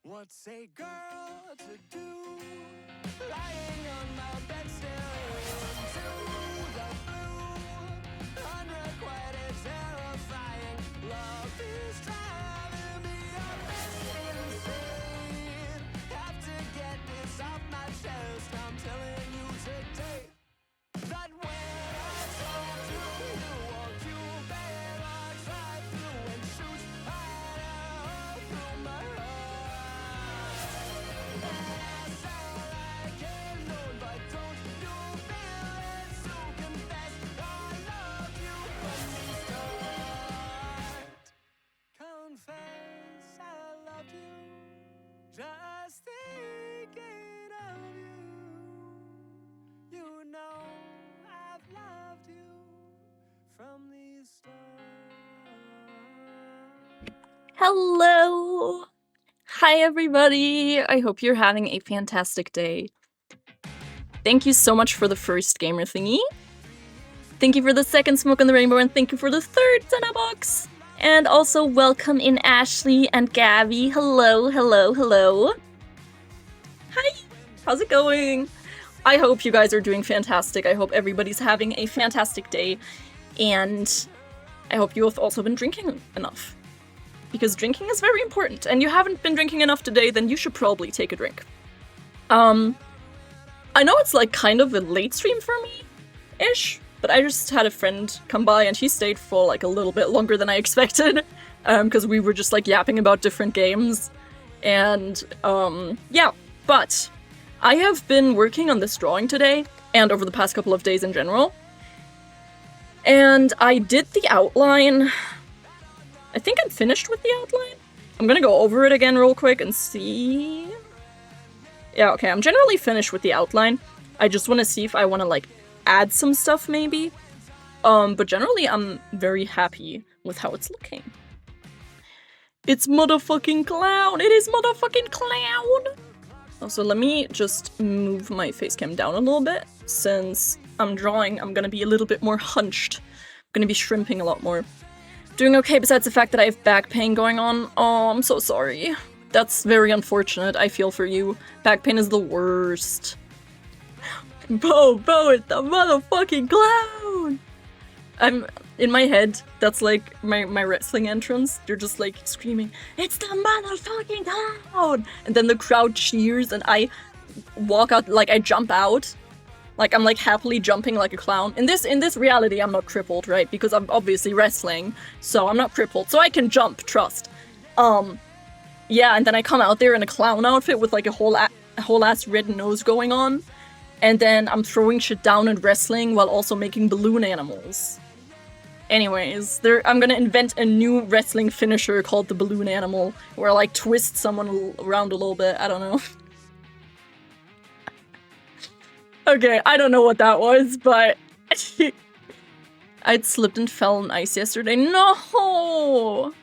What's a girl to do? Lying on my bed staring into the blue. Unrequited, terrifying. Love is driving me up insane. Have to get this off my chest. I'm telling you today that when I talk to you, won't you bet I'll drive through and shoot right out through my heart. Just thinking of you. You know I've loved you from the start. Hello! Hi everybody! I hope you're having a fantastic day. Thank you so much for the first gamer thingy. Thank you for the second smoke on the rainbow, and thank you for the third Senna box. And also welcome in Ashley and Gabby. Hello, hello, hello. Hi! How's it going? I hope you guys are doing fantastic. I hope everybody's having a fantastic day. And I hope you have also been drinking enough. Because drinking is very important. And you haven't been drinking enough today, then you should probably take a drink. I know it's like kind of a late stream for me-ish. But I just had a friend come by and he stayed for like a little bit longer than I expected. Because we were just like yapping about different games. And yeah, but I have been working on this drawing today and over the past couple of days in general. And I did the outline. I think I'm finished with the outline. I'm gonna go over it again real quick and see. Yeah, okay, I'm generally finished with the outline. I just want to see if I want to like add some stuff maybe. But generally I'm very happy with how it's looking. It's motherfucking clown! It is motherfucking clown! Also, let me just move my face cam down a little bit. Since I'm drawing, I'm gonna be a little bit more hunched. I'm gonna be shrimping a lot more. Doing okay besides the fact that I have back pain going on. Oh, I'm so sorry. That's very unfortunate. I feel for you. Back pain is the worst. Bo, it's the motherfucking clown! I'm in my head, that's like my wrestling entrance. They're just like screaming, "It's the motherfucking clown!" And then the crowd cheers and I walk out, like I jump out. Like I'm like happily jumping like a clown. In this reality, I'm not crippled, right? Because I'm obviously wrestling, so I'm not crippled. So I can jump, trust. Yeah, and then I come out there in a clown outfit with like a whole ass red nose going on. And then I'm throwing shit down and wrestling while also making balloon animals. Anyways, I'm gonna invent a new wrestling finisher called the balloon animal, where I like twist someone around a little bit, I don't know. Okay, I don't know what that was, but I'd slipped and fell on ice yesterday. No!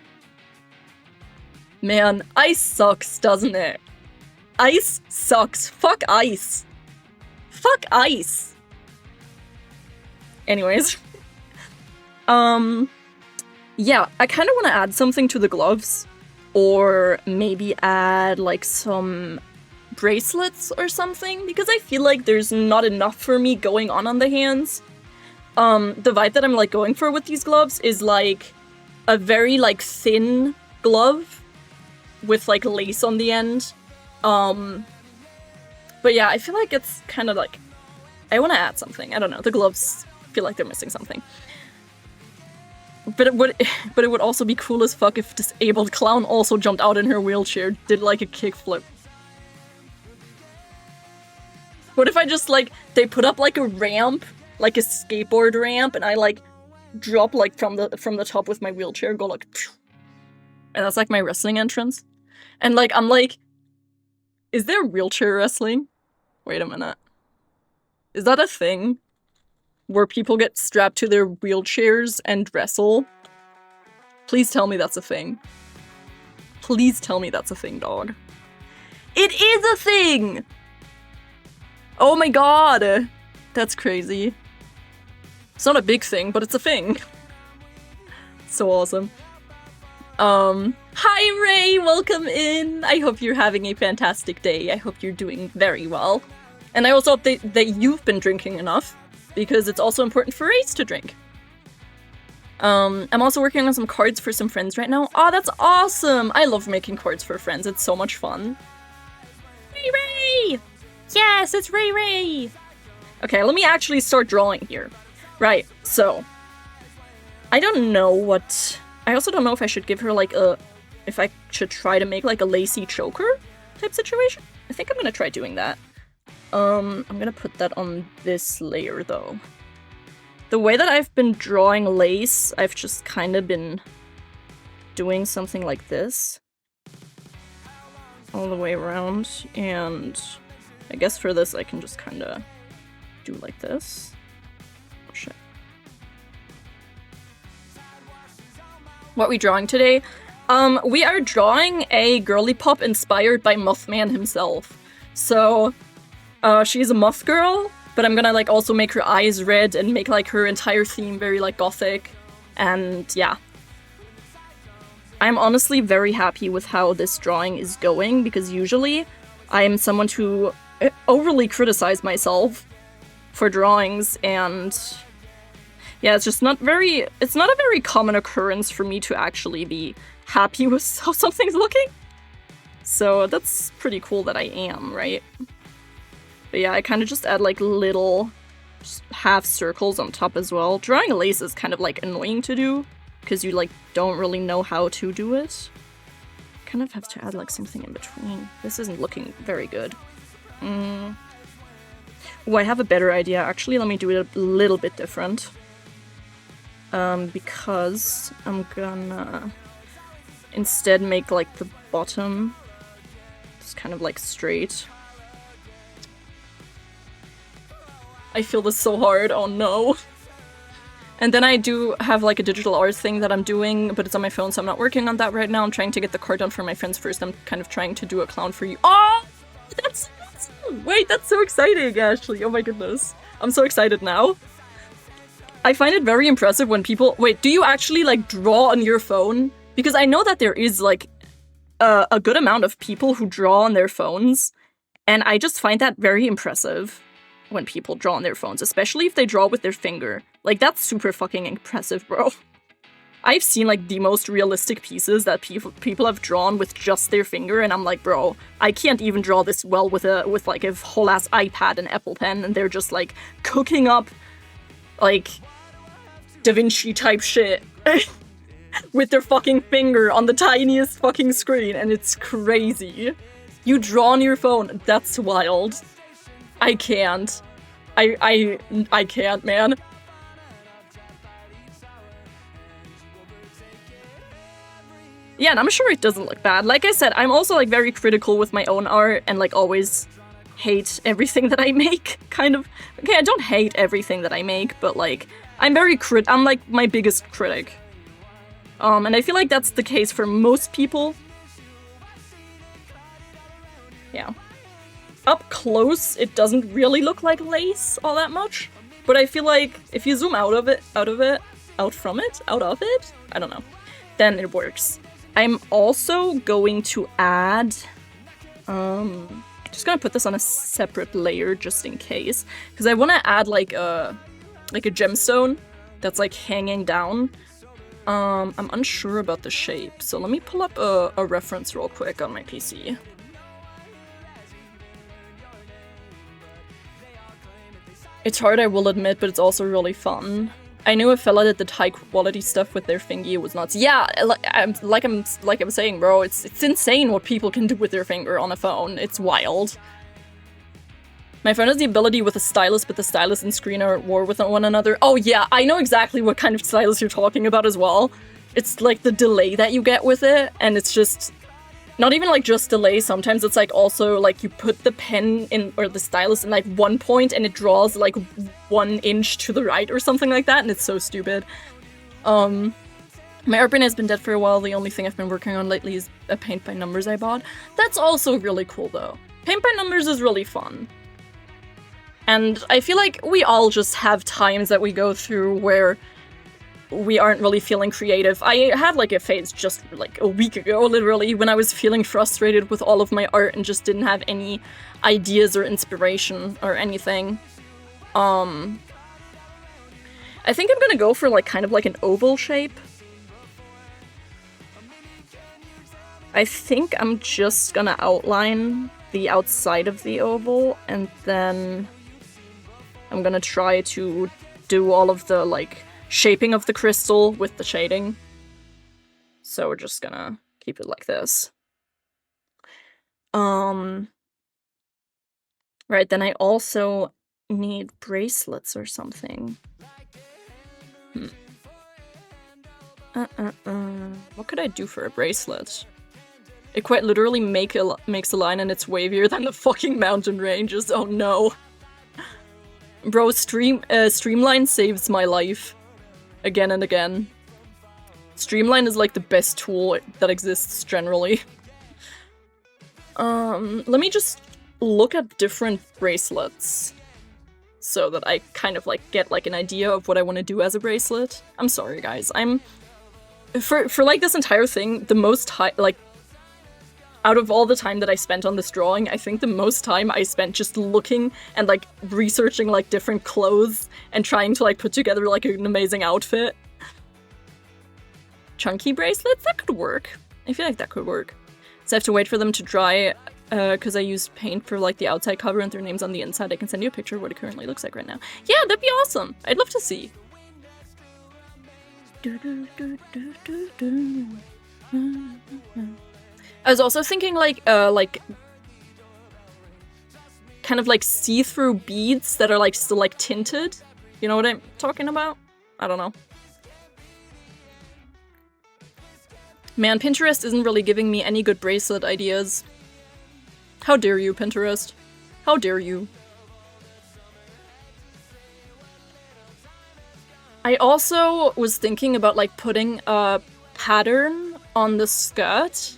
Man, ice sucks, doesn't it? Ice sucks. Fuck ice. Fuck ice. Anyways. Yeah, I kind of want to add something to the gloves. Or maybe add, like, some bracelets or something. Because I feel like there's not enough for me going on the hands. The vibe that I'm, like, going for with these gloves is, like, a very, like, thin glove. With, like, lace on the end. But yeah, I feel like it's kind of like... I want to add something. I don't know. The gloves feel like they're missing something. But it would also be cool as fuck if disabled clown also jumped out in her wheelchair, did like a kickflip. What if I just like, they put up like a ramp, like a skateboard ramp, and I like drop like from the top with my wheelchair, go like, phew, and that's like my wrestling entrance. And like, I'm like, is there wheelchair wrestling? Wait a minute. Is that a thing? Where people get strapped to their wheelchairs and wrestle? Please tell me that's a thing. Please tell me that's a thing, dog. It is a thing! Oh my god! That's crazy. It's not a big thing, but it's a thing. So awesome. Hi Ray, welcome in! I hope you're having a fantastic day. I hope you're doing very well. And I also hope that you've been drinking enough, because it's also important for Race to drink. I'm also working on some cards for some friends right now. Oh, that's awesome! I love making cards for friends, it's so much fun. Ray Ray! Yes, it's Ray Ray! Okay, let me actually start drawing here. Right, so... I don't know what... I also don't know if I should give her like a... If I should try to make like a lacy choker type situation. I think I'm gonna try doing that. I'm gonna put that on this layer though. The way that I've been drawing lace, I've just kind of been doing something like this. All the way around, and I guess for this I can just kind of do like this. Oh shit. What are we drawing today? We are drawing a girly pop inspired by Mothman himself. So, she's a moth girl, but I'm gonna like also make her eyes red and make like her entire theme very like gothic. And yeah. I'm honestly very happy with how this drawing is going, because usually I am someone who overly criticize myself for drawings, and yeah, it's just not very, it's not a very common occurrence for me to actually be happy with how something's looking. So that's pretty cool that I am, right? But yeah, I kind of just add like little half circles on top as well. Drawing a lace is kind of like annoying to do, because you like don't really know how to do it. Kind of have to add like something in between. This isn't looking very good. Oh, I have a better idea. Actually, let me do it a little bit different. Because I'm gonna instead make like the bottom just kind of like straight. I feel this so hard, oh no. And then I do have like a digital art thing that I'm doing, but it's on my phone, so I'm not working on that right now. I'm trying to get the card done for my friends first. I'm kind of trying to do a clown for you. Oh! That's awesome! Wait, that's so exciting, Ashley. Oh my goodness. I'm so excited now. I find it very impressive when people... Wait, do you actually like draw on your phone? Because I know that there is like a good amount of people who draw on their phones, and I just find that very impressive when people draw on their phones, especially if they draw with their finger. Like, that's super fucking impressive, bro. I've seen like the most realistic pieces that people have drawn with just their finger, and I'm like, bro, I can't even draw this well with like a whole ass iPad and Apple Pen, and they're just like cooking up like Da Vinci type shit with their fucking finger on the tiniest fucking screen, and it's crazy. You draw on your phone, that's wild. I can't. I can't, man. Yeah, and I'm sure it doesn't look bad. Like I said, I'm also like very critical with my own art and like always hate everything that I make, kind of. Okay, I don't hate everything that I make, but like I'm like my biggest critic. And I feel like that's the case for most people. Yeah. Up close, it doesn't really look like lace all that much, but I feel like if you zoom out of it, I don't know, then it works. I'm also going to add, just gonna put this on a separate layer just in case, because I want to add like a gemstone that's like hanging down. I'm unsure about the shape, so let me pull up a reference real quick on my PC. It's hard, I will admit, but it's also really fun. I knew a fella that did high quality stuff with their fingy. It was nuts. Yeah, like I'm saying, bro. It's insane what people can do with their finger on a phone. It's wild. My phone has the ability with a stylus, but the stylus and screen are at war with one another. Oh yeah, I know exactly what kind of stylus you're talking about as well. It's like the delay that you get with it, and it's just not even like just delay. Sometimes it's like also like you put the pen in or the stylus in like one point and it draws like 1 inch to the right or something like that, and it's so stupid. My ArtBrain has been dead for a while. The only thing I've been working on lately is a paint by numbers I bought. That's also really cool though. Paint by numbers is really fun. And I feel like we all just have times that we go through where we aren't really feeling creative. I had like a phase just like a week ago, literally, when I was feeling frustrated with all of my art and just didn't have any ideas or inspiration or anything. I think I'm gonna go for like kind of like an oval shape. I think I'm just gonna outline the outside of the oval and then I'm gonna try to do all of the like shaping of the crystal with the shading. So we're just gonna keep it like this. Right, then I also need bracelets or something. What could I do for a bracelet? It quite literally makes a line and it's wavier than the fucking mountain ranges. Oh no. Bro, Streamline saves my life. Again and again. Streamline is like the best tool that exists generally. Let me just look at different bracelets so that I kind of like get like an idea of what I want to do as a bracelet. I'm sorry guys, for like this entire thing, the most like out of all the time that I spent on this drawing, I think the most time I spent just looking and like researching like different clothes and trying to like put together like an amazing outfit. Chunky bracelets? That could work. I feel like that could work. So I have to wait for them to dry because I used paint for like the outside cover and their names on the inside. I can send you a picture of what it currently looks like right now. Yeah, that'd be awesome. I'd love to see. I was also thinking like kind of like see-through beads that are like still like tinted. You know what I'm talking about? I don't know. Man, Pinterest isn't really giving me any good bracelet ideas. How dare you, Pinterest? How dare you? I also was thinking about like putting a pattern on the skirt,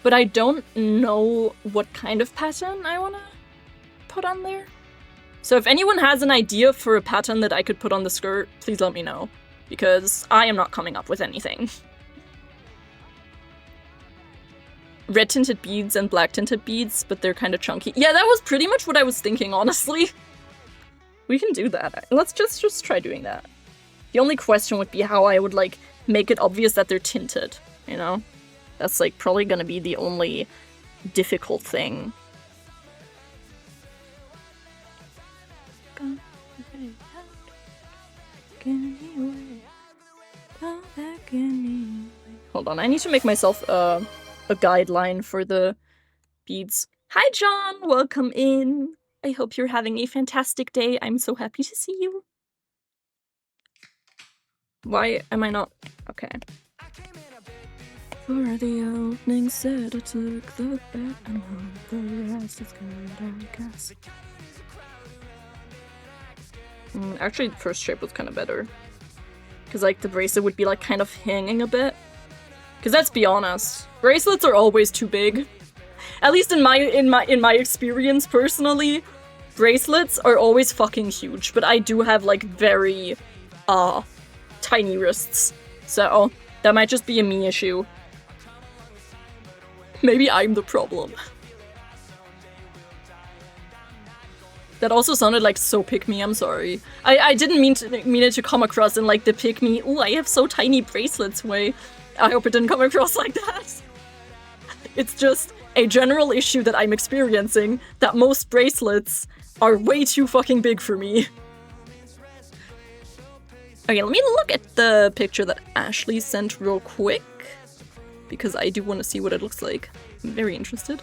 but I don't know what kind of pattern I wanna put on there. So if anyone has an idea for a pattern that I could put on the skirt, please let me know, because I am not coming up with anything. Red tinted beads and black tinted beads, but they're kind of chunky. Yeah, that was pretty much what I was thinking, honestly. We can do that. Let's just try doing that. The only question would be how I would like make it obvious that they're tinted, you know? That's like probably gonna be the only difficult thing. Hold on, I need to make myself a guideline for the beads. Hi John, welcome in. I hope you're having a fantastic day. I'm so happy to see you. Why am I not? Okay. For the opening set, I took the bet and on the rest is good, I guess. Actually, the first shape was kind of better. Because like the bracelet would be like kind of hanging a bit. Because let's be honest, bracelets are always too big. At least in my experience personally, bracelets are always fucking huge. But I do have like very tiny wrists, so that might just be a me issue. Maybe I'm the problem. That also sounded like so pick-me, I'm sorry. I didn't mean it to come across in like the pick-me, ooh, I have so tiny bracelets way. I hope it didn't come across like that. It's just a general issue that I'm experiencing, that most bracelets are way too fucking big for me. Okay, let me look at the picture that Ashley sent real quick, because I do want to see what it looks like. I'm very interested.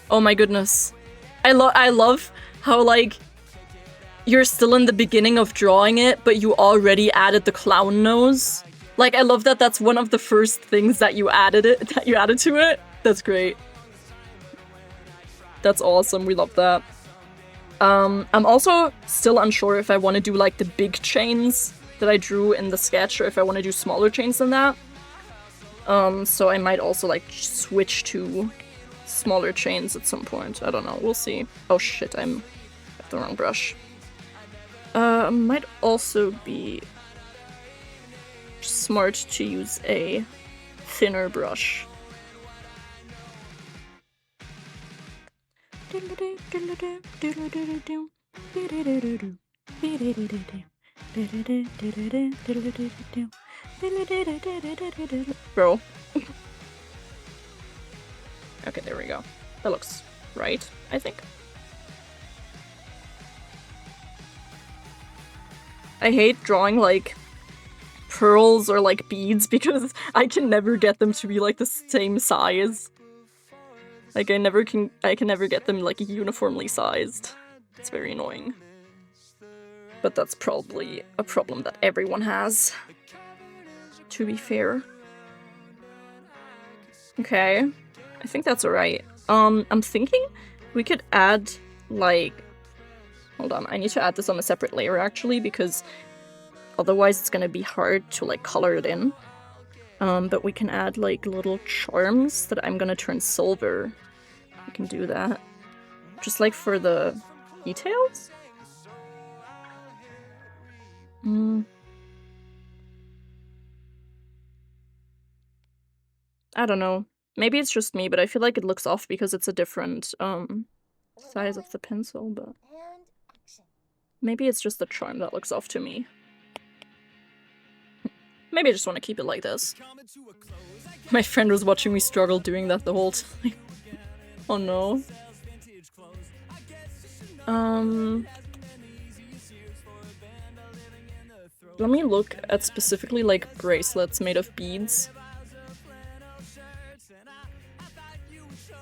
Oh my goodness. I love how, like, you're still in the beginning of drawing it, but you already added the clown nose. Like, I love that that's one of the first things that you added to it. That's great. That's awesome. We love that. I'm also still unsure if I want to do, like, the big chains that I drew in the sketch, or if I want to do smaller chains than that. So I might also, like, switch to smaller chains at some point. I don't know. We'll see. Oh shit, I have the wrong brush. Might also be smart to use a thinner brush. Bro. Okay, there we go. That looks right, I think. I hate drawing, like, pearls or, like, beads because I can never get them to be, like, the same size. Like, I can never get them, like, uniformly sized. It's very annoying. But that's probably a problem that everyone has, to be fair. Okay, I think that's alright. I'm thinking we could add, like... Hold on, I need to add this on a separate layer, actually, because otherwise it's gonna be hard to, like, color it in. But we can add, like, little charms that I'm gonna turn silver. We can do that. Just, like, for the details? I don't know. Maybe it's just me, but I feel like it looks off because it's a different, size of the pencil, but... Maybe it's just the charm that looks off to me. Maybe I just want to keep it like this. My friend was watching me struggle doing that the whole time. Oh no. Let me look at specifically, like, bracelets made of beads.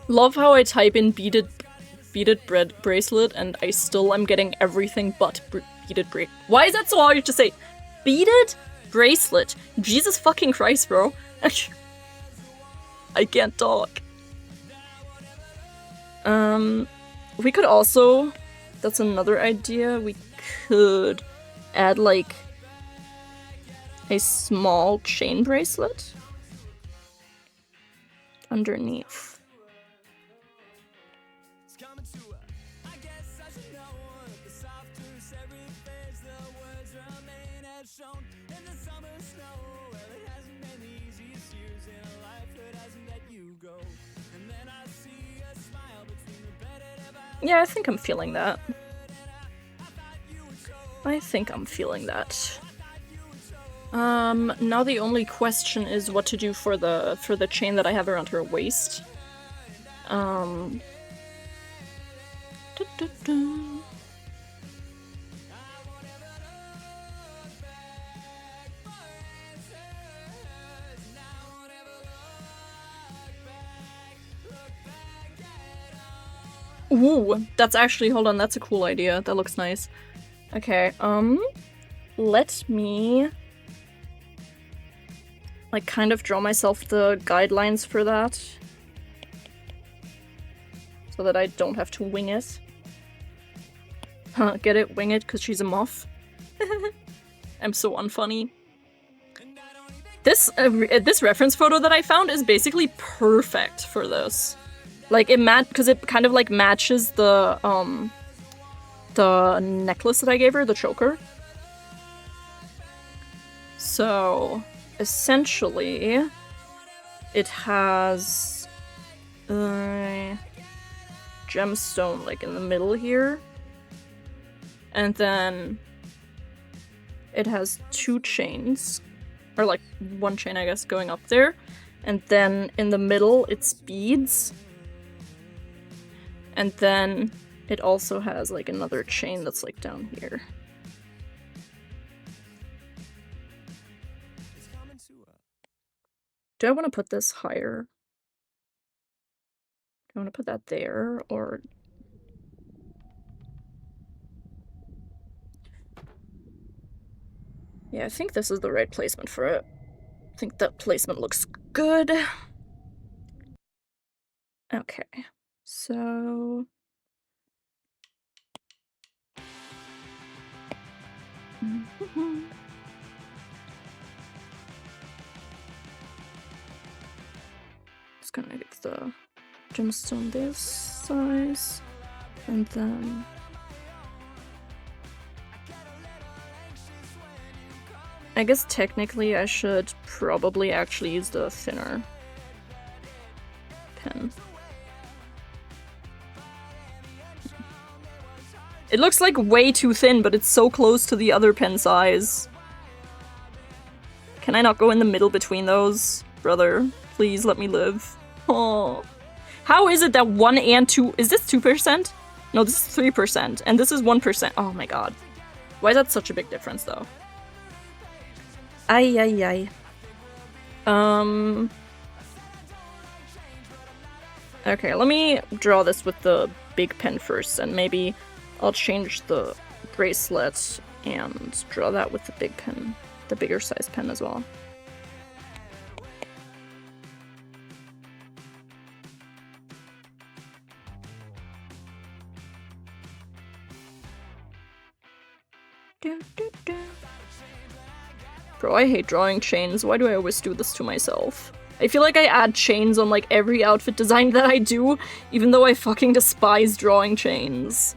Love how I type in beaded bread bracelet and I still am getting everything but beaded bracelet. Why is that so hard to say? Beaded bracelet. Jesus fucking Christ, bro. I can't talk. We could also... That's another idea. We could add, like, a small chain bracelet underneath. Yeah, I think I'm feeling that. Now the only question is what to do for the chain that I have around her waist. Ooh, that's actually, hold on, that's a cool idea. That looks nice. Okay, let me, like, kind of draw myself the guidelines for that. So that I don't have to wing it. Huh, get it? Wing it, because she's a moth. I'm so unfunny. This reference photo that I found is basically perfect for this. Like, because it kind of, like, matches the necklace that I gave her, the choker. So, essentially, it has a gemstone, like, in the middle here. And then it has two chains, or, like, one chain, I guess, going up there. And then in the middle, it's beads. And then it also has like another chain that's like down here. Do I want to put this higher? Do I want to put that there, or... Yeah, I think this is the right placement for it. I think that placement looks good. Okay, so... Just gonna get the gemstone this size, and then... I guess technically I should probably actually use the thinner pen. It looks like way too thin, but it's so close to the other pen size. Can I not go in the middle between those? Brother, please let me live. Oh. How is it that 1 and 2... Is this 2%? No, this is 3%, and this is 1%. Oh my god. Why is that such a big difference, though? Ay, ay, ay. Okay, let me draw this with the big pen first, and maybe I'll change the bracelet and draw that with the big pen, the bigger size pen as well. Bro, I hate drawing chains. Why do I always do this to myself? I feel like I add chains on like every outfit design that I do, even though I fucking despise drawing chains.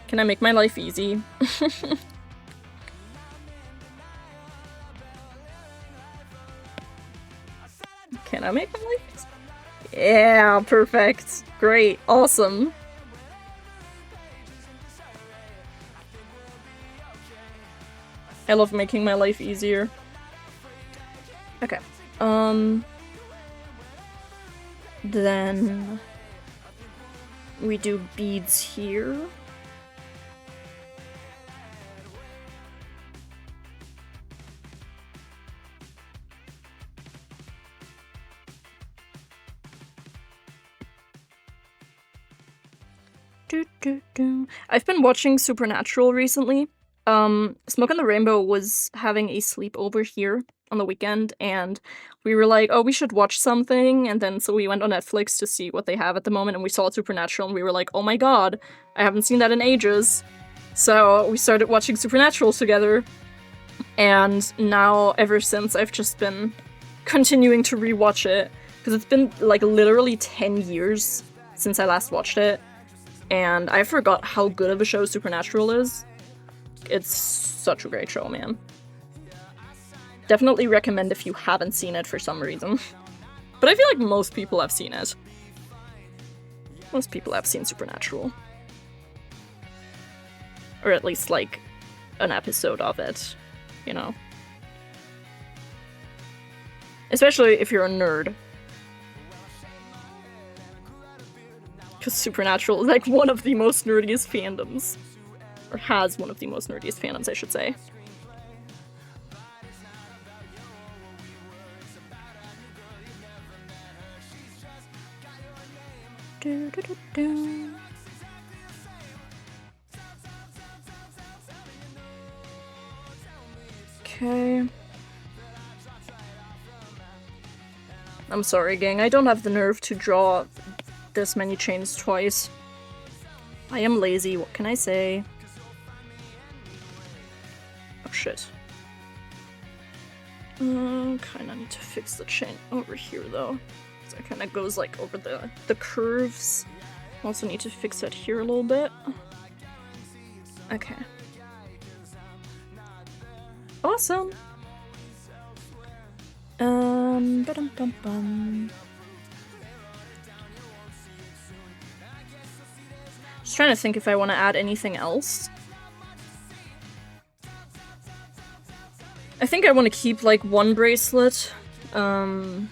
Can I make my life easy? Can I make my life easy? Yeah, perfect. Great. Awesome. I love making my life easier. Okay. Then we do beads here. I've been watching Supernatural recently. Smoke and the Rainbow was having a sleepover here on the weekend, and we were like, oh, we should watch something, and then so we went on Netflix to see what they have at the moment, and we saw Supernatural, and we were like, oh my god, I haven't seen that in ages. So we started watching Supernatural together, and now, ever since, I've just been continuing to rewatch it, because it's been, like, literally 10 years since I last watched it, and I forgot how good of a show Supernatural is. It's such a great show, man. Definitely recommend if you haven't seen it for some reason. But I feel like most people have seen it. Most people have seen Supernatural. Or at least, like, an episode of it, you know? Especially if you're a nerd. Because Supernatural is, like, one of the most nerdiest fandoms. Or has one of the most nerdiest fandoms, I should say. Okay. I'm sorry, gang. I don't have the nerve to draw this many chains twice. I am lazy, what can I say? Oh shit. Kinda need to fix the chain over here though. So it kinda goes like over the curves. Also need to fix it here a little bit. Okay. Awesome! Ba-dum-bum-bum. Just trying to think if I want to add anything else. I think I want to keep, like, one bracelet. The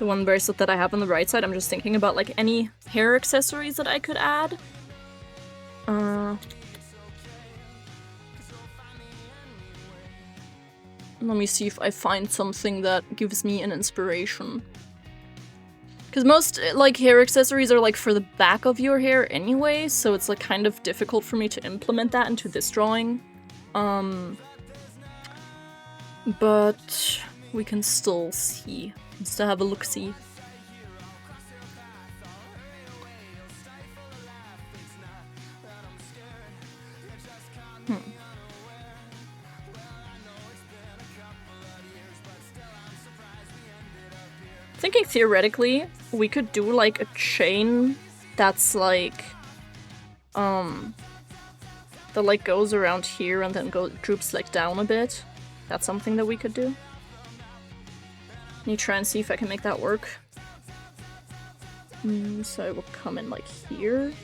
one bracelet that I have on the right side. I'm just thinking about, like, any hair accessories that I could add. Let me see if I find something that gives me an inspiration. Because most, like, hair accessories are, like, for the back of your hair anyway, so it's, like, kind of difficult for me to implement that into this drawing. But we can still see. Let's still have a look-see. Thinking theoretically, we could do like a chain that's like, that like goes around here and then droops like down a bit. That's something that we could do. Let me try and see if I can make that work. So it will come in like here.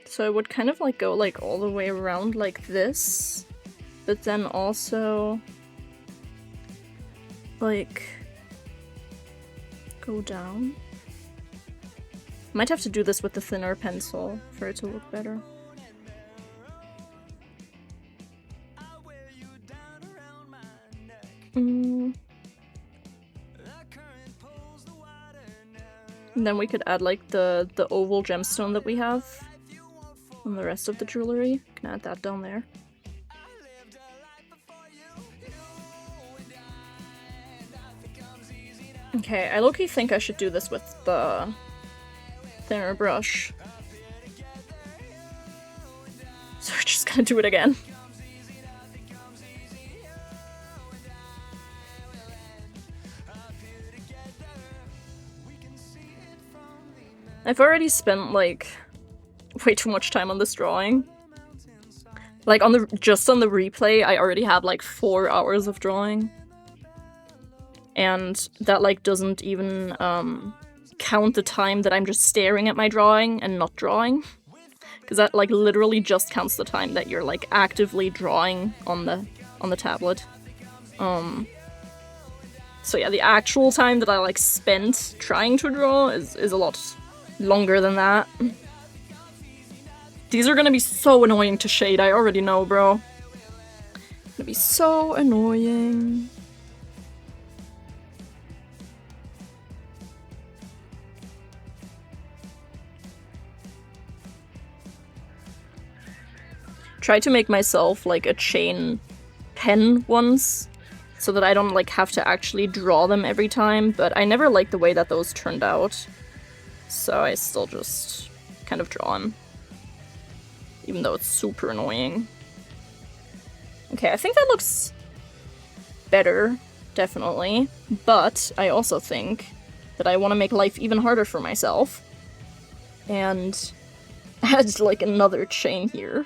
So it would kind of like go like all the way around like this, but then also like go down. Might have to do this with the thinner pencil for it to look better. And then we could add like the oval gemstone that we have on the rest of the jewelry. Can add that down there. Okay, I low-key think I should do this with the thinner brush. So we're just gonna do it again. I've already spent like way too much time on this drawing. Like just on the replay, I already have like 4 hours of drawing. And that like doesn't even count the time that I'm just staring at my drawing and not drawing. Because that like literally just counts the time that you're like actively drawing on the tablet. So yeah, the actual time that I like spent trying to draw is a lot longer than that. These are gonna be so annoying to shade, I already know, bro. Gonna be so annoying. Try to make myself like a chain pen once, so that I don't like have to actually draw them every time, but I never liked the way that those turned out. So I still just kind of draw them. Even though it's super annoying. Okay, I think that looks better, definitely. But I also think that I want to make life even harder for myself. And add like another chain here.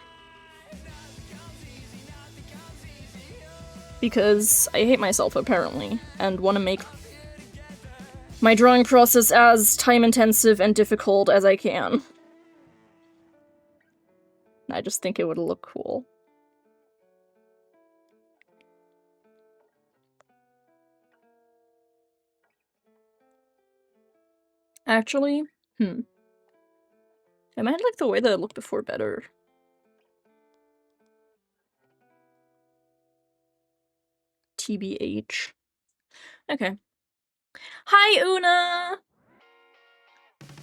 Because I hate myself, apparently, and want to make my drawing process as time-intensive and difficult as I can. I just think it would look cool. Actually, I might like the way that it looked before better. TBH. Okay. Hi, Una!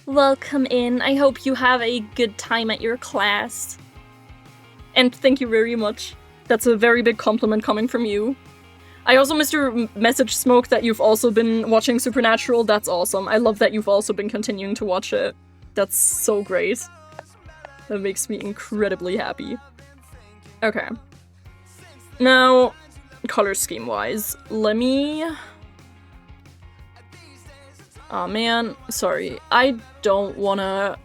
Welcome in. I hope you have a good time at your class. And thank you very much. That's a very big compliment coming from you. I also missed your message, Smoke, that you've also been watching Supernatural. That's awesome. I love that you've also been continuing to watch it. That's so great. That makes me incredibly happy. Okay. Now, color scheme-wise, let me... Aw, man. Sorry. I don't wanna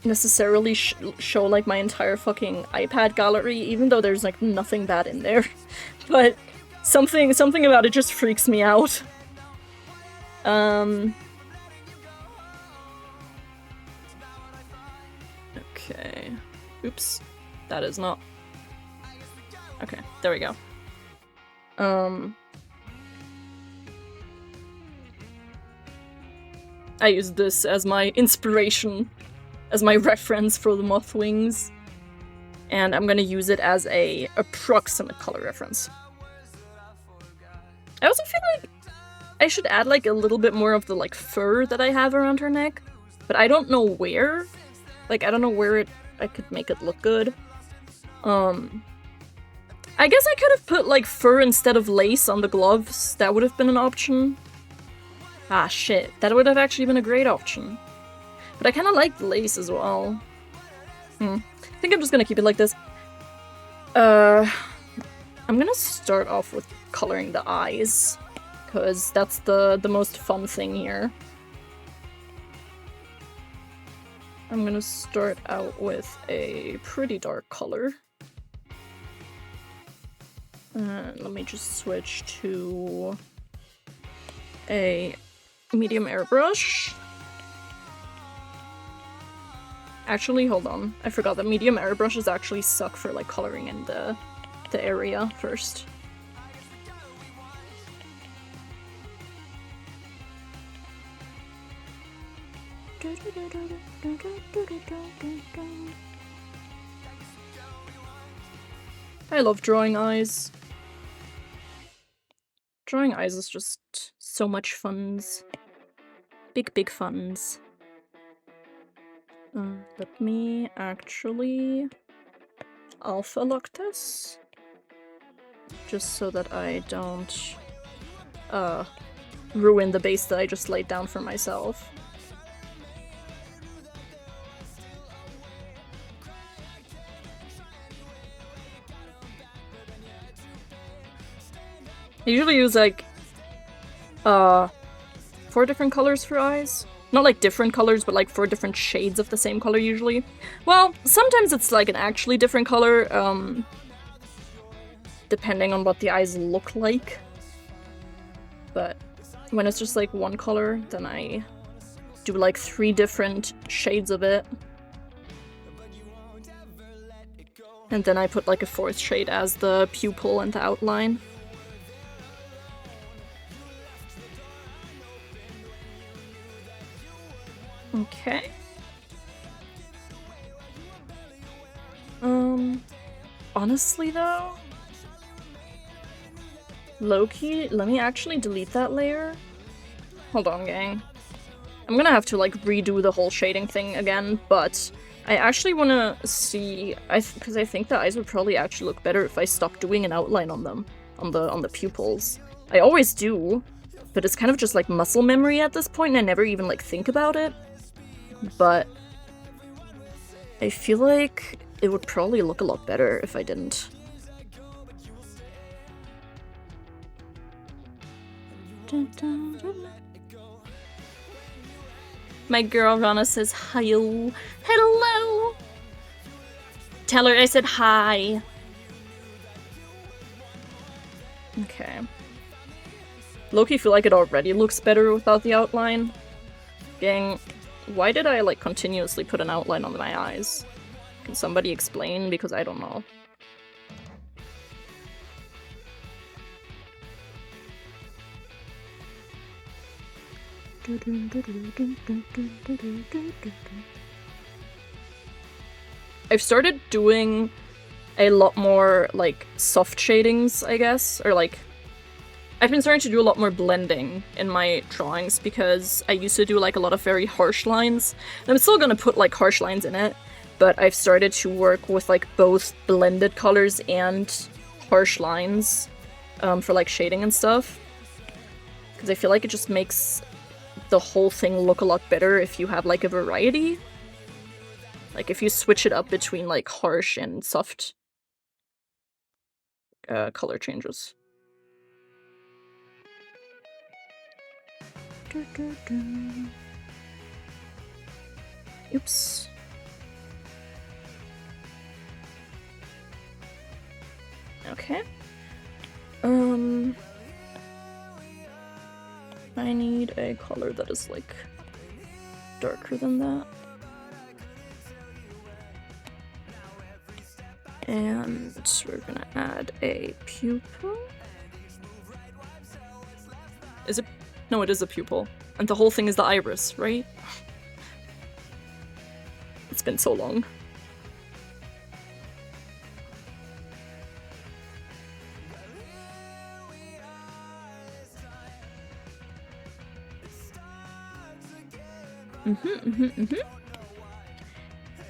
necessarily show like my entire fucking iPad gallery, even though there's like nothing bad in there. But something about it just freaks me out. Okay. Oops. That is not... Okay, there we go. I used this as my inspiration, as my reference for the moth wings. And I'm gonna use it as a approximate color reference. I also feel like I should add like a little bit more of the like fur that I have around her neck, but I don't know where. Like, I don't know where I could make it look good. I guess I could have put like fur instead of lace on the gloves. That would have been an option. Ah, shit. That would have actually been a great option. But I kind of like the lace as well. I think I'm just gonna keep it like this. I'm gonna start off with coloring the eyes, because that's the most fun thing here. I'm gonna start out with a pretty dark color. Let me just switch to a medium airbrush. Actually, hold on. I forgot that medium airbrushes actually suck for like coloring in the area first. I love drawing eyes. Drawing eyes is just so much funs. Big funs. Let me actually alpha lock this. Just so that I don't ruin the base that I just laid down for myself. I usually use like 4 different colors for eyes. Not like different colors, but like 4 different shades of the same color usually. Well, sometimes it's like an actually different color, depending on what the eyes look like. But when it's just like one color, then I do like 3 different shades of it. And then I put like a 4th shade as the pupil and the outline. Okay. Honestly though, low-key, let me actually delete that layer. Hold on, gang. I'm gonna have to like redo the whole shading thing again, but I actually wanna see, because I think the eyes would probably actually look better if I stopped doing an outline on them, on the pupils. I always do, but it's kind of just like muscle memory at this point, and I never even like think about it. But I feel like it would probably look a lot better if I didn't. My girl Rana says hi-yo. Hello! Tell her I said hi. Okay. Low-key feel like it already looks better without the outline. Gang. Why did I, like, continuously put an outline on my eyes? Can somebody explain? Because I don't know. I've started doing a lot more, like, soft shadings, I guess, or, like, I've been starting to do a lot more blending in my drawings because I used to do like a lot of very harsh lines. And I'm still gonna put like harsh lines in it, but I've started to work with like both blended colors and harsh lines for like shading and stuff. Because I feel like it just makes the whole thing look a lot better if you have like a variety. Like if you switch it up between like harsh and soft color changes. Oops. Okay. I need a color that is like darker than that. And we're gonna add a pupil. Is it? No, it is a pupil. And the whole thing is the iris, right? It's been so long.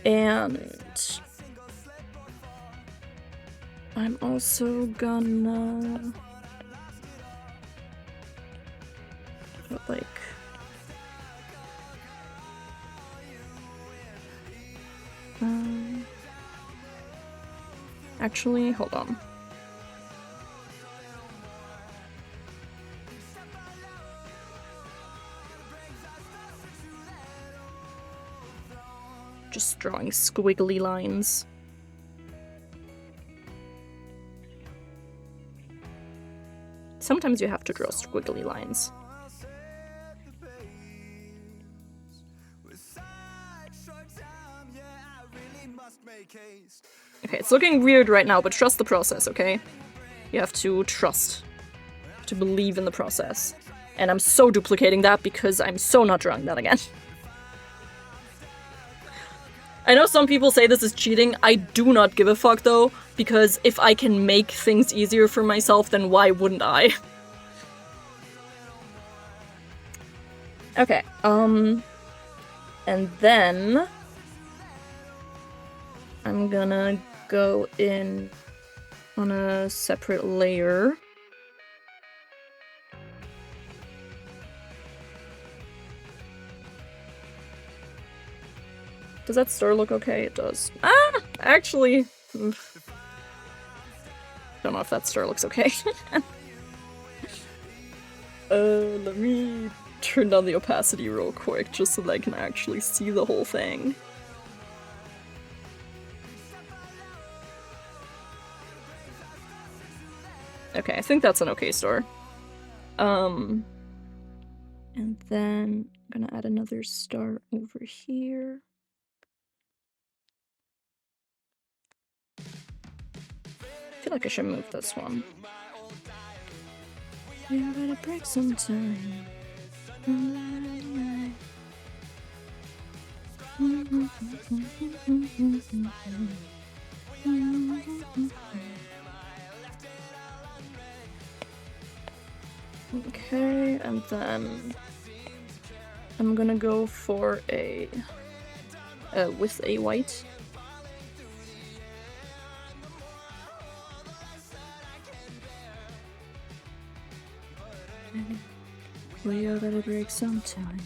And I'm also gonna put like actually, hold on. Just drawing squiggly lines. Sometimes you have to draw squiggly lines. Okay, it's looking weird right now, but trust the process, okay? You have to trust. To believe in the process. And I'm so duplicating that because I'm so not drawing that again. I know some people say this is cheating. I do not give a fuck though, because if I can make things easier for myself, then why wouldn't I? Okay, and then I'm gonna go in on a separate layer. Does that star look okay? It does. Ah! Actually... don't know if that star looks okay. Let me turn down the opacity real quick, just so that I can actually see the whole thing. Okay, I think that's an okay star. And then I'm gonna add another star over here. I feel like I should move this one. We gotta break some time. Okay, and then I'm gonna go for a with a white. We are gonna break some time.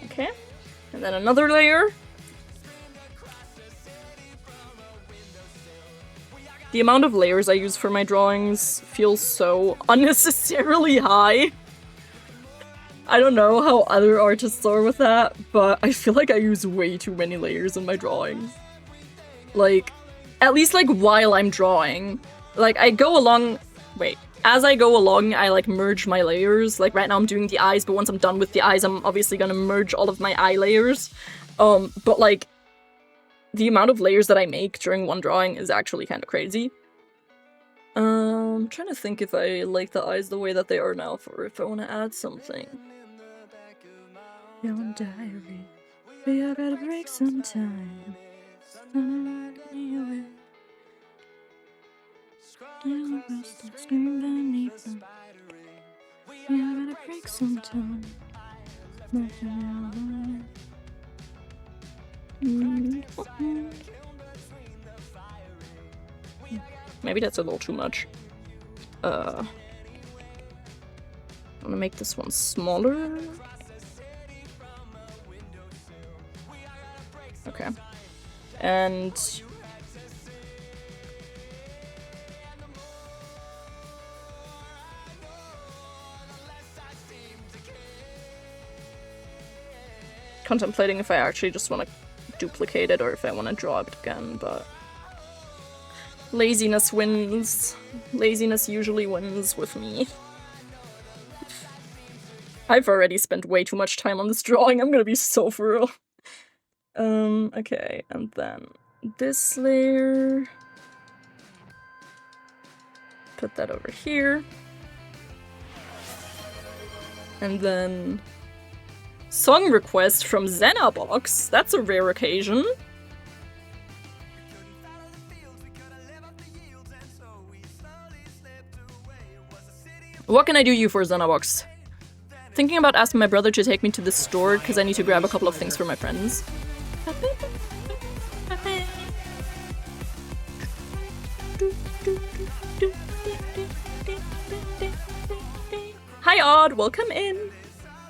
Okay, and then another layer. The amount of layers I use for my drawings feels so unnecessarily high. I don't know how other artists are with that, but I feel like I use way too many layers in my drawings. Like, at least like while I'm drawing. Like, I go along... Wait. As I go along, I like merge my layers. Like right now I'm doing the eyes, but once I'm done with the eyes, I'm obviously gonna merge all of my eye layers. But like, the amount of layers that I make during one drawing is actually kind of crazy. I'm trying to think if I like the eyes the way that they are now, or if I want to add something. Your diary, we are gonna break some time. We are gonna break some time. Maybe that's a little too much. I'm gonna make this one smaller. Okay. And contemplating if I actually just want to duplicate it or if I want to draw it again, but laziness wins. Laziness usually wins with me. I've already spent way too much time on this drawing, I'm gonna be so for real. Okay, and then this layer. Put that over here. And then song request from Zenabox. That's a rare occasion. What can I do you for, Zenabox? Thinking about asking my brother to take me to the store because I need to grab a couple of things for my friends. Hi Odd, welcome in.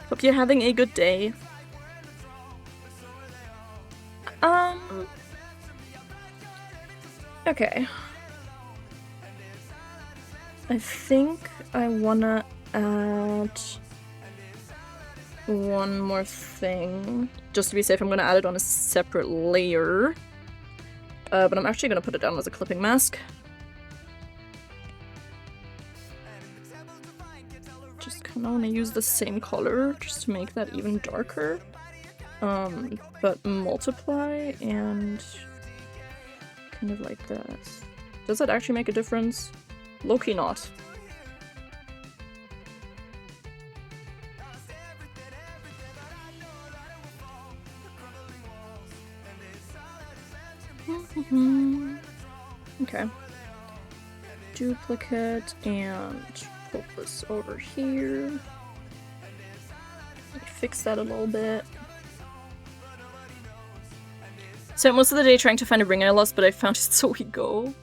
Hope you're having a good day. Okay. I think I wanna add one more thing. Just to be safe, I'm gonna add it on a separate layer. But I'm actually gonna put it down as a clipping mask. Just kinda wanna use the same color just to make that even darker. But multiply and kind of like that. Does that actually make a difference? Low-key not. Okay. Duplicate and put this over here. Fix that a little bit. Spent most of the day trying to find a ring I lost, but I found it, so we go.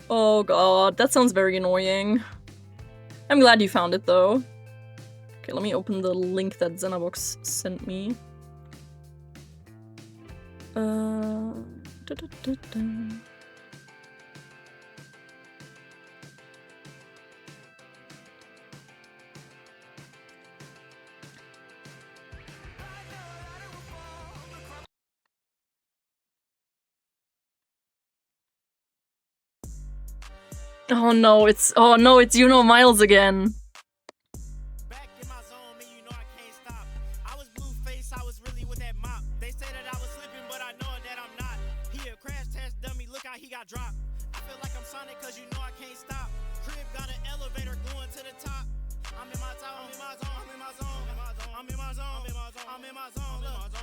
Oh god, that sounds very annoying. I'm glad you found it though. Okay, let me open the link that Zenabox sent me. Oh no, it's you know Miles again. Back in my zone, man, you know I can't stop. I was blue face, I was really with that mop. They say that I was slipping, but I know that I'm not. He a crash test dummy, look how he got dropped. I feel like I'm Sonic, cause you know I can't stop. Crib got an elevator going to the top. I'm in my zone, I'm in my zone, I'm in my zone, I'm in my zone, I'm in my zone, I'm in my zone,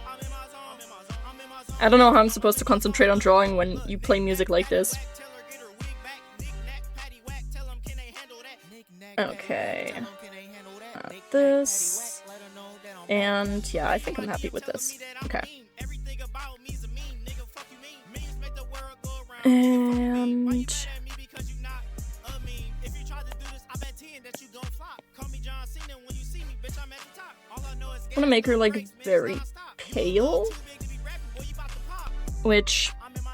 I'm in my zone, I'm in my zone, I'm in my zone. I don't know how I'm supposed to concentrate on drawing when you play music like this. Okay. This. And yeah, I think I'm happy with this. Okay. And I'm gonna make her like very pale, which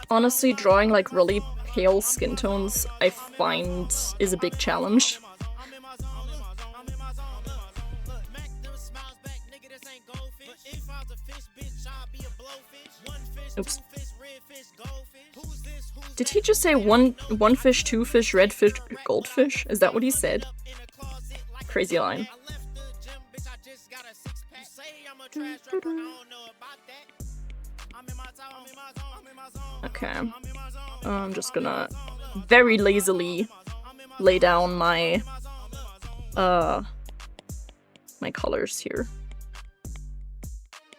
honestly drawing like really pale skin tones I find is a big challenge. Oops. Did he just say one fish, two fish, red fish, goldfish? Is that what he said? Crazy line. Okay. I'm just gonna very lazily lay down my my colors here.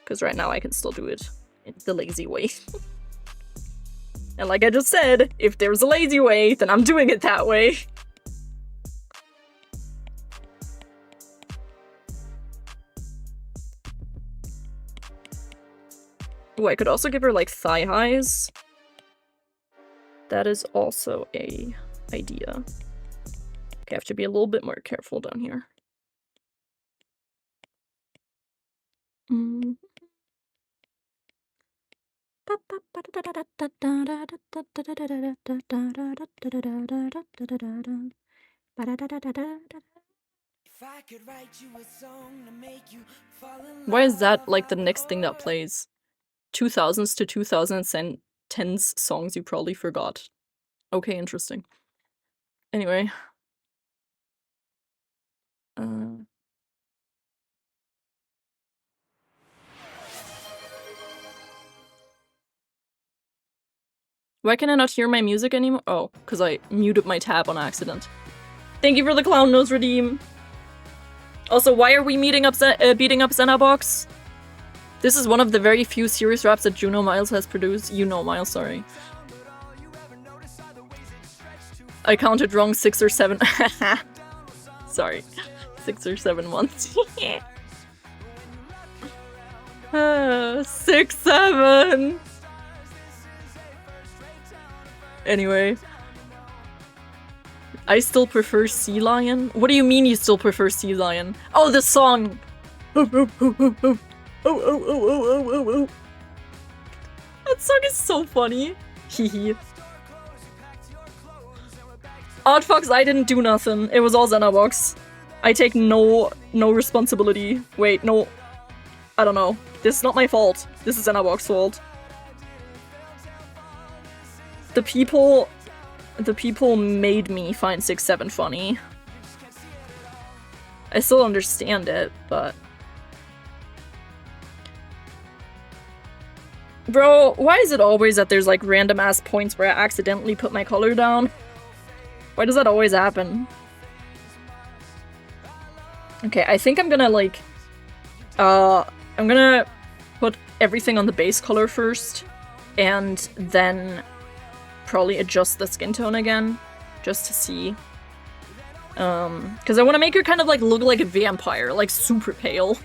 Because right now I can still do it the lazy way. And like I just said, if there's a lazy way, then I'm doing it that way. Ooh, I could also give her like thigh highs. That is also a idea. Okay, I have to be a little bit more careful down here. Why is that like the next thing that plays? 2000s to 2010s songs you probably forgot. Okay, interesting. Anyway. Why can I not hear my music anymore? Oh, because I muted my tab on accident. Thank you for the clown nose redeem. Also, why are we beating up Xenobox? This is one of the very few serious raps that Juno Miles has produced. You know Miles, sorry. I counted wrong 6 or 7. Sorry. 6 or 7 months. 6, 7. Anyway. I still prefer Sea Lion. What do you mean you still prefer Sea Lion? Oh, the song! That song is so funny. Hehe. Odd Fox, I didn't do nothing. It was all Xenobox. I take no responsibility. Wait, no. I don't know. This is not my fault. This is Xenobox's fault. The people made me find 6, 7 funny. I still understand it, but... Bro, why is it always that there's like random ass points where I accidentally put my color down? Why does that always happen? Okay, I think I'm gonna like... I'm gonna put everything on the base color first, and then probably adjust the skin tone again, just to see. Because I want to make her kind of like look like a vampire, like super pale.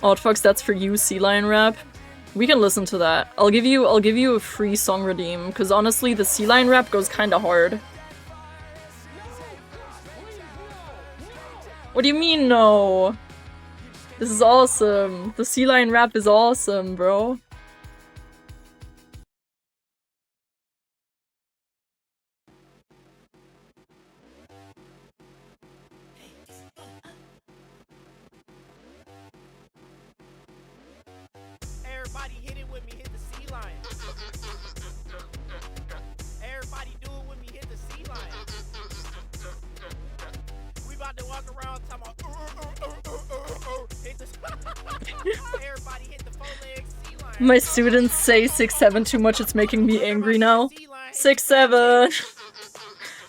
Oddfox, that's for you, Sea Lion rap. We can listen to that. I'll give you a free song redeem, because honestly, the Sea Lion rap goes kind of hard. What do you mean, no? This is awesome. The Sea Lion rap is awesome, bro. Everybody hit it with me, hit the Sea Lion. Everybody do it with me, hit the Sea Lion. We about to walk around talking about hit the everybody hit the 4-leg Sea Lion. My students say 6, 7 too much, it's making me angry now. 6, 7.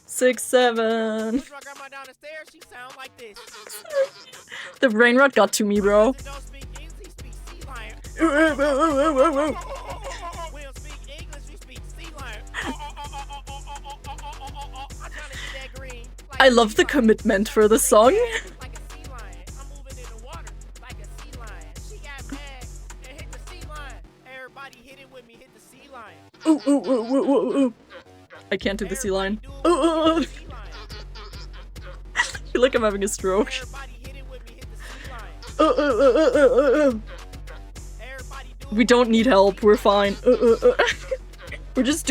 6, 7. Push my grandma down the stairs, she sound like this. The brain rot got to me, bro. Don't speak English, he speaks Sea Lion. I We don't speak English, we speak Sea Lion. I'm trying to get that green. love the commitment for the song. Like a sea lion. I'm moving in the water like a sea lion. She got mad and hit the sea lion. Everybody hit it with me, hit the sea lion. Ooh, ooh, ooh, ooh, ooh, ooh. I can't do the sea lion. Ooh, ooh, ooh. I feel like I'm having a stroke. Everybody hit it with me, hit the sea lion. Ooh, ooh, ooh, ooh, ooh, ooh. We don't need help, we're fine. We're just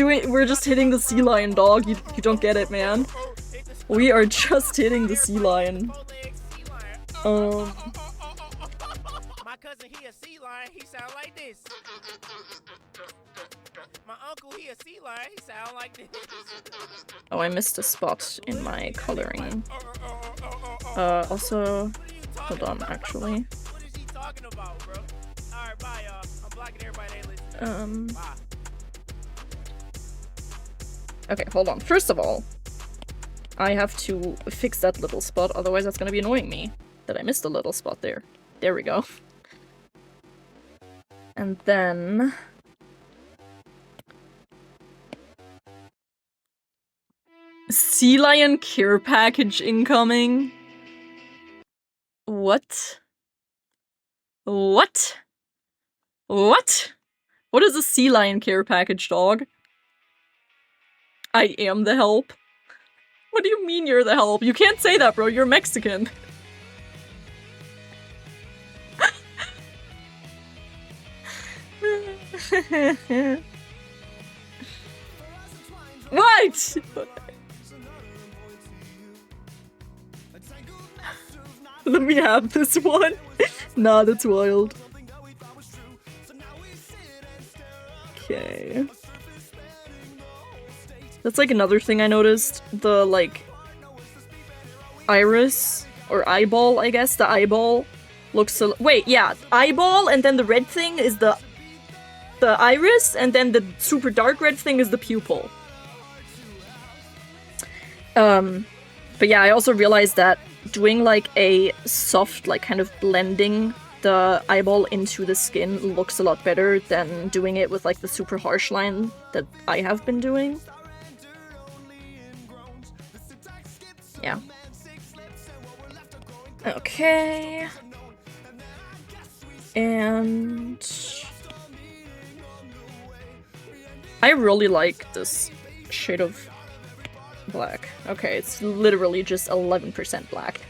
hitting the sea lion, dog. You don't get it, man. We are just hitting the sea lion. My cousin, he a sea lion, he sound like this. My uncle, he a sea lion, he sound like this. Oh, I missed a spot in my coloring. Also, hold on, actually. What is he talking about, bro? Alright, bye, y'all. I'm blocking everybody that listening. Bye. Okay, hold on. First of all, I have to fix that little spot, otherwise that's gonna be annoying me. That I missed a little spot there. There we go. And then... Sea Lion care package incoming? What? What? What? What is a Sea Lion care package, dog? I am the help. What do you mean you're the help? You can't say that, bro. You're Mexican. What? Let me have this one. Nah, that's wild. Okay. That's like another thing I noticed. The like iris or eyeball, I guess. The eyeball looks so. Wait, yeah, eyeball, and then the red thing is the iris, and then the super dark red thing is the pupil. But yeah, I also realized that doing like a soft, like kind of blending the eyeball into the skin looks a lot better than doing it with like the super harsh line that I have been doing. Yeah. Okay. And I really like this shade of black. Okay, it's literally just 11% black.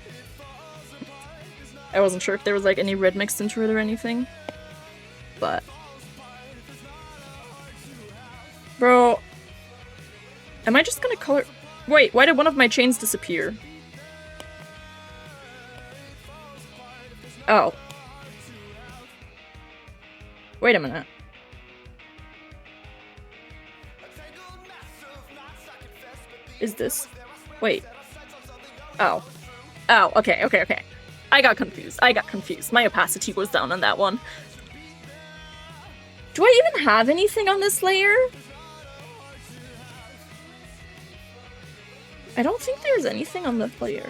I wasn't sure if there was like any red mixed into it or anything. But bro, am I just gonna color? Wait, why did one of my chains disappear? Oh. Wait a minute. Is this? Wait. Oh. Oh, okay, okay, okay. I got confused. My opacity was down on that one. Do I even have anything on this layer? I don't think there's anything on this layer.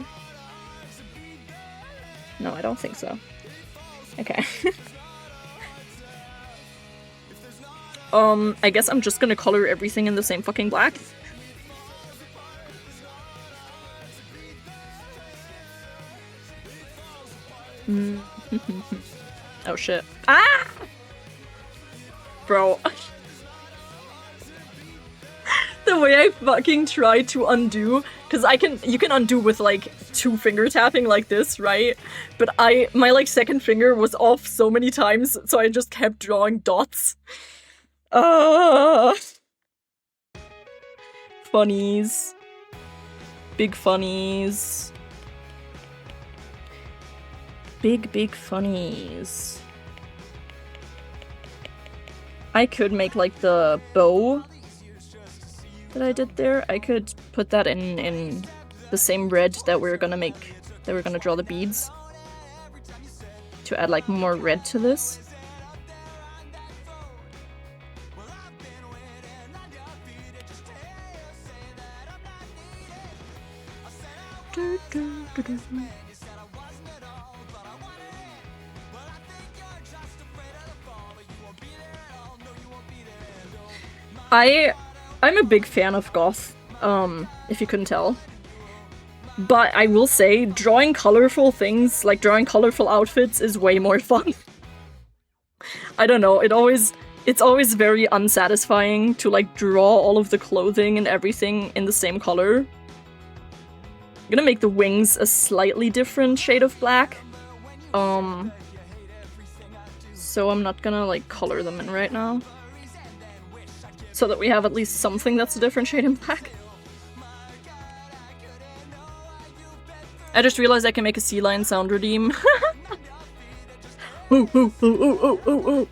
No, I don't think so. Okay. I guess I'm just gonna color everything in the same fucking black. Oh shit. Ah! Bro. The way I fucking try to undo, because you can undo with like 2 finger tapping like this, right? But my like second finger was off so many times, so I just kept drawing dots. Funnies. Big funnies. Big funnies. I could make like the bow that I did there. I could put that in the same red that we're gonna draw the beads. To add like more red to this. I'm a big fan of goth, if you couldn't tell. But I will say, drawing colorful things, like drawing colorful outfits, is way more fun. I don't know, it's always very unsatisfying to like draw all of the clothing and everything in the same color. I'm gonna make the wings a slightly different shade of black. So I'm not gonna like color them in right now. So that we have at least something that's a different shade in black. I just realized I can make a sea lion sound redeem. Ooh, ooh, ooh, ooh, ooh, ooh, ooh.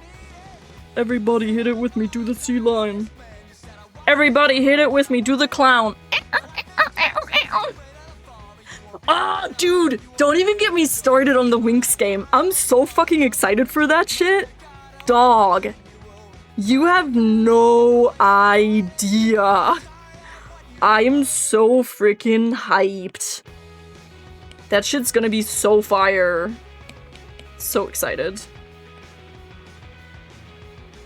Everybody hit it with me, do the sea lion. Everybody hit it with me, do the clown. Ah, dude, don't even get me started on the Winx game. I'm so fucking excited for that shit. Dog. You have no idea. I am so freaking hyped. That shit's gonna be so fire. So excited.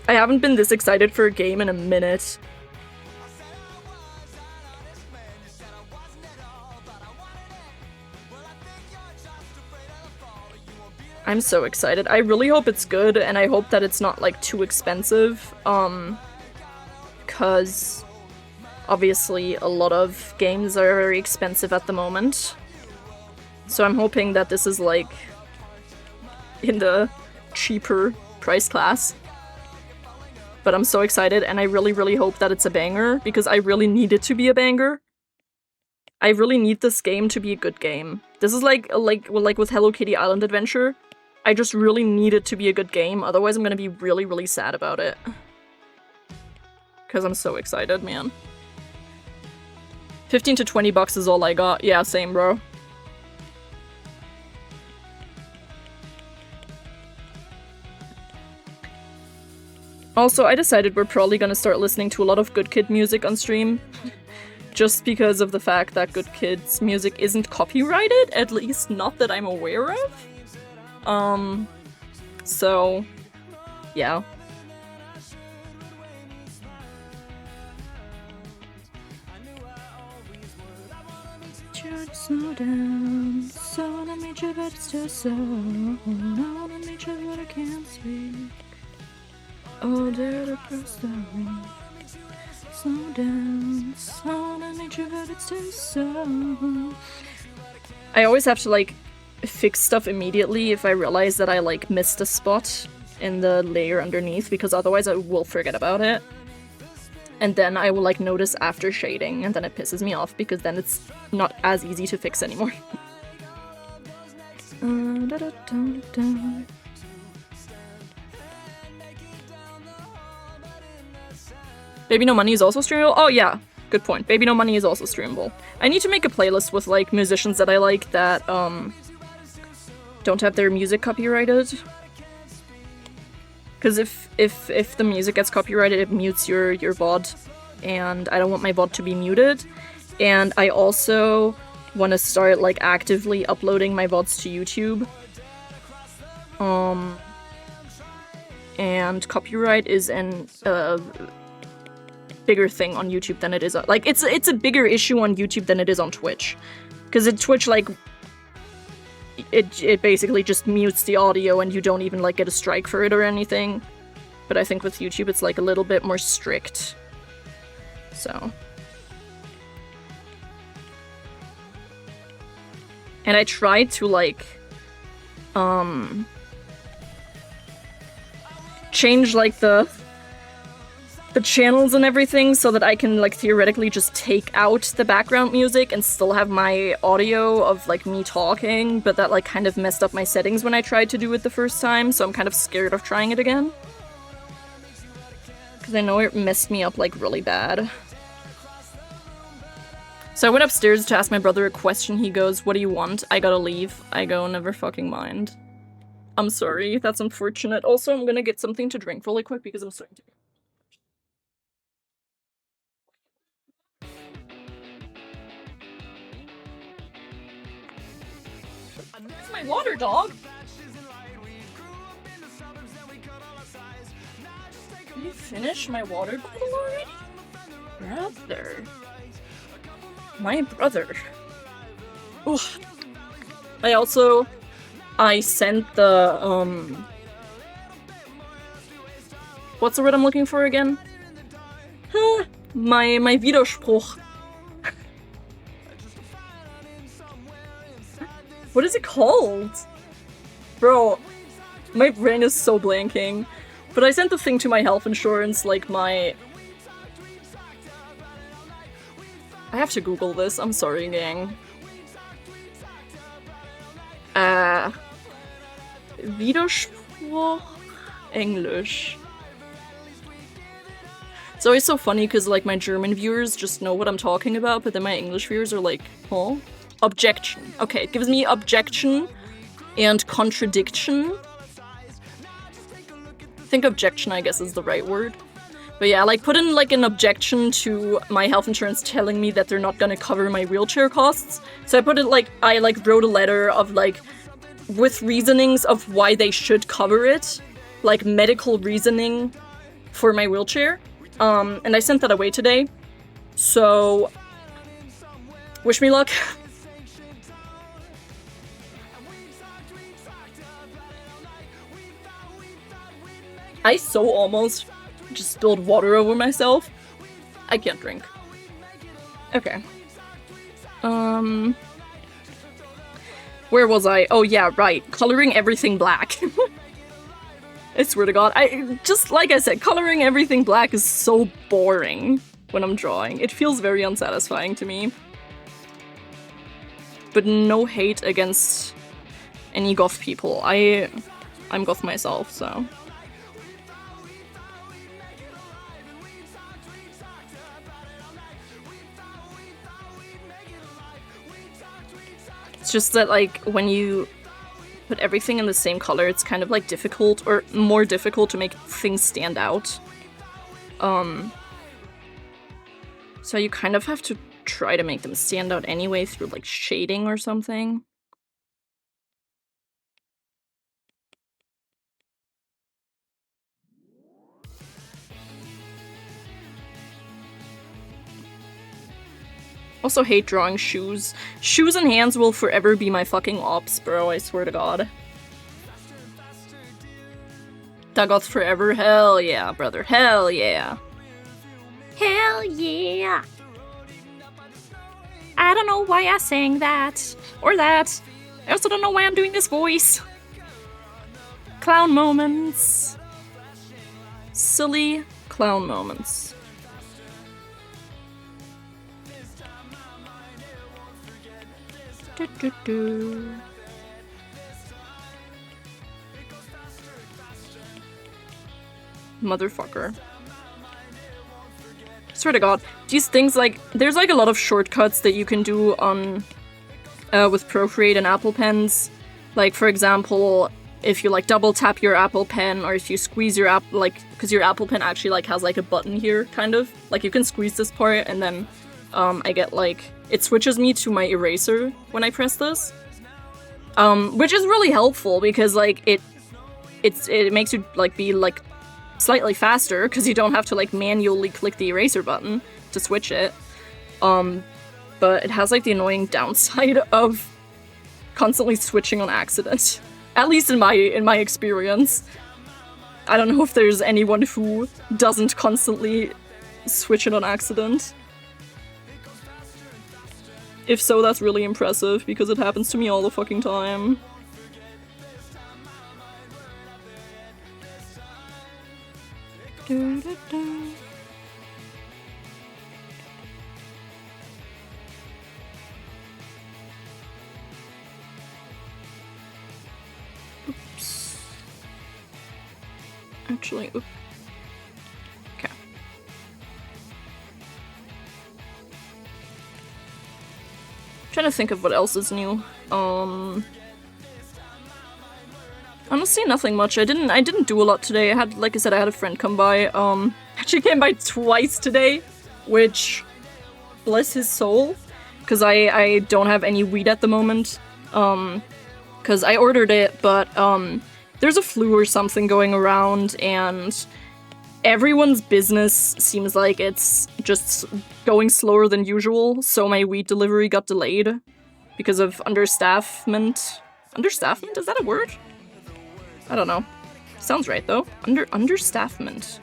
I haven't been this excited for a game in a minute. I'm so excited. I really hope it's good, and I hope that it's not, like, too expensive. Cause obviously a lot of games are very expensive at the moment. So I'm hoping that this is, like, in the cheaper price class. But I'm so excited, and I really, really hope that it's a banger, because I really need it to be a banger. I really need this game to be a good game. This is like with Hello Kitty Island Adventure. I just really need it to be a good game, otherwise I'm gonna be really, really sad about it. Because I'm so excited, man. 15 to 20 bucks is all I got. Yeah, same, bro. Also, I decided we're probably gonna start listening to a lot of Good Kid music on stream. Just because of the fact that Good Kid's music isn't copyrighted, at least not that I'm aware of. So, yeah. Slow down, so let me but it's still so. No, let me but I can't speak. Oh, dare to press the ring. Slow down, so let me but it's still so. I always have to like fix stuff immediately if I realize that I like missed a spot in the layer underneath, because otherwise I will forget about it. And then I will like notice after shading, and then it pisses me off because then it's not as easy to fix anymore. Baby No Money is also streamable? Oh yeah, good point. Baby No Money is also streamable. I need to make a playlist with like musicians that I like that don't have their music copyrighted. Because if the music gets copyrighted, it mutes your VOD, and I don't want my VOD to be muted. And I also want to start like actively uploading my VODs to YouTube. And copyright is an bigger thing on YouTube than it is on, like it's a bigger issue on YouTube than it is on Twitch, because at Twitch like it basically just mutes the audio and you don't even like get a strike for it or anything. But I think with YouTube it's like a little bit more strict. So. And I tried to like change like the channels and everything so that I can like theoretically just take out the background music and still have my audio of like me talking, but that like kind of messed up my settings when I tried to do it the first time, so I'm kind of scared of trying it again. Because I know it messed me up like really bad. So I went upstairs to ask my brother a question. He goes, "What do you want?" I gotta leave. I go, "Never fucking mind." I'm sorry, that's unfortunate. Also, I'm gonna get something to drink really quick because I'm starting to... Where's my water, dog? Did you finish my water bottle already? Brother. My brother. Ooh. I sent the, what's the word I'm looking for again? My Widerspruch. What is it called? Bro, my brain is so blanking. But I sent the thing to my health insurance, like my... I have to Google this, I'm sorry, gang. Widerspruch English. It's always so funny because like my German viewers just know what I'm talking about, but then my English viewers are like, huh? Objection. Okay, it gives me objection and contradiction. I think objection, I guess, is the right word. But yeah, like put in like an objection to my health insurance telling me that they're not gonna cover my wheelchair costs. So I put it like, I like wrote a letter of like, with reasonings of why they should cover it. Like medical reasoning for my wheelchair. And I sent that away today. So, wish me luck. I so almost just spilled water over myself. I can't drink. Okay. Where was I? Oh yeah, right. Coloring everything black. I swear to God. Just like I said, coloring everything black is so boring when I'm drawing. It feels very unsatisfying to me. but no hate against any goth people. I'm goth myself, so. It's just that, like, when you put everything in the same color, it's kind of, like, difficult, or more difficult to make things stand out. So you kind of have to try to make them stand out anyway through, like, shading or something. Also hate drawing shoes. Shoes and hands will forever be my fucking ops, bro, I swear to god. Dagoth forever? Hell yeah, brother. Hell yeah. Hell yeah. I don't know why I sang that. Or that. I also don't know why I'm doing this voice. Clown moments. Silly clown moments. Motherfucker. Swear to god, these things, like, there's like a lot of shortcuts that you can do on with Procreate and Apple Pens. Like, for example, if you like double tap your Apple Pen, or if you squeeze your because your Apple Pen actually like has like a button here, kind of. Like, you can squeeze this part and then I get like, it switches me to my eraser when I press this. Which is really helpful because like it makes you like be like slightly faster because you don't have to like manually click the eraser button to switch it. But it has like the annoying downside of constantly switching on accident. At least in my experience. I don't know if there's anyone who doesn't constantly switch it on accident. If so, that's really impressive, because it happens to me all the fucking time. Oops. Actually, oops. Okay. Trying to think of what else is new. Honestly, nothing much. I didn't do a lot today. I had, like I said, I had a friend come by. Actually came by twice today, which, bless his soul, because I don't have any weed at the moment. Because I ordered it, but there's a flu or something going around, and everyone's business seems like it's just going slower than usual, so my weed delivery got delayed because of understaffment. Understaffment? Is that a word? I don't know. Sounds right, though. Understaffment.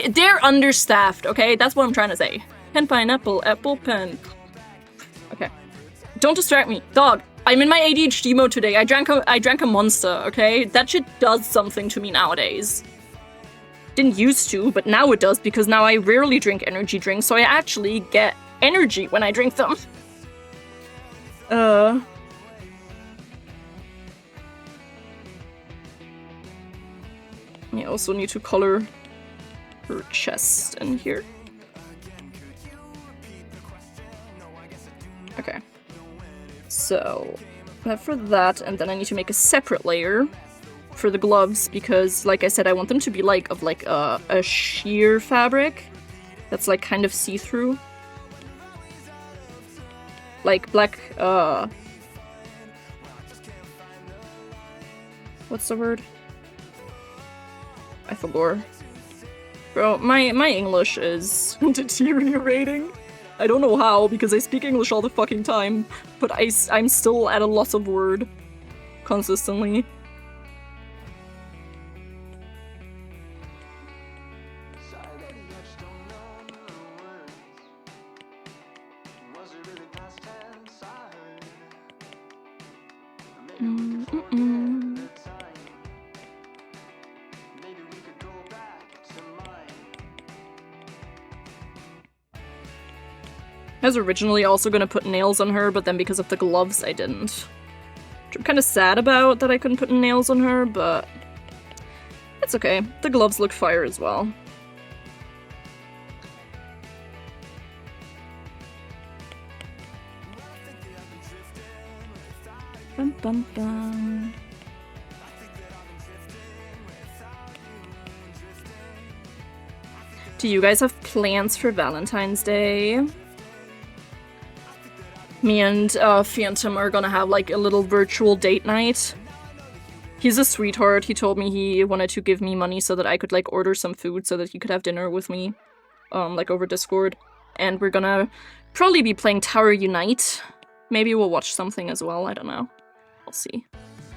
They're understaffed, okay? That's what I'm trying to say. Pen, pineapple, apple, pen. Okay. Don't distract me. Dog, I'm in my ADHD mode today. I drank a Monster, okay? That shit does something to me nowadays. Didn't used to, but now it does, because now I rarely drink energy drinks, so I actually get energy when I drink them. I also need to color her chest in here. Okay. So, for that, and then I need to make a separate layer for the gloves, because, like I said, I want them to be like of like a sheer fabric that's like kind of see-through. Like black, what's the word? I forgot. Bro, my English is deteriorating. I don't know how, because I speak English all the fucking time, but I'm still at a loss of word consistently. I was originally also gonna put nails on her, but then because of the gloves, I didn't. Which I'm kind of sad about that I couldn't put nails on her, but it's okay. The gloves look fire as well. Bum, bum, bum. Do you guys have plans for Valentine's Day? Me and Phantom are gonna have like a little virtual date night. He's a sweetheart. He told me he wanted to give me money so that I could like order some food so that he could have dinner with me, like over Discord. And we're gonna probably be playing Tower Unite. Maybe we'll watch something as well, I don't know. We'll see.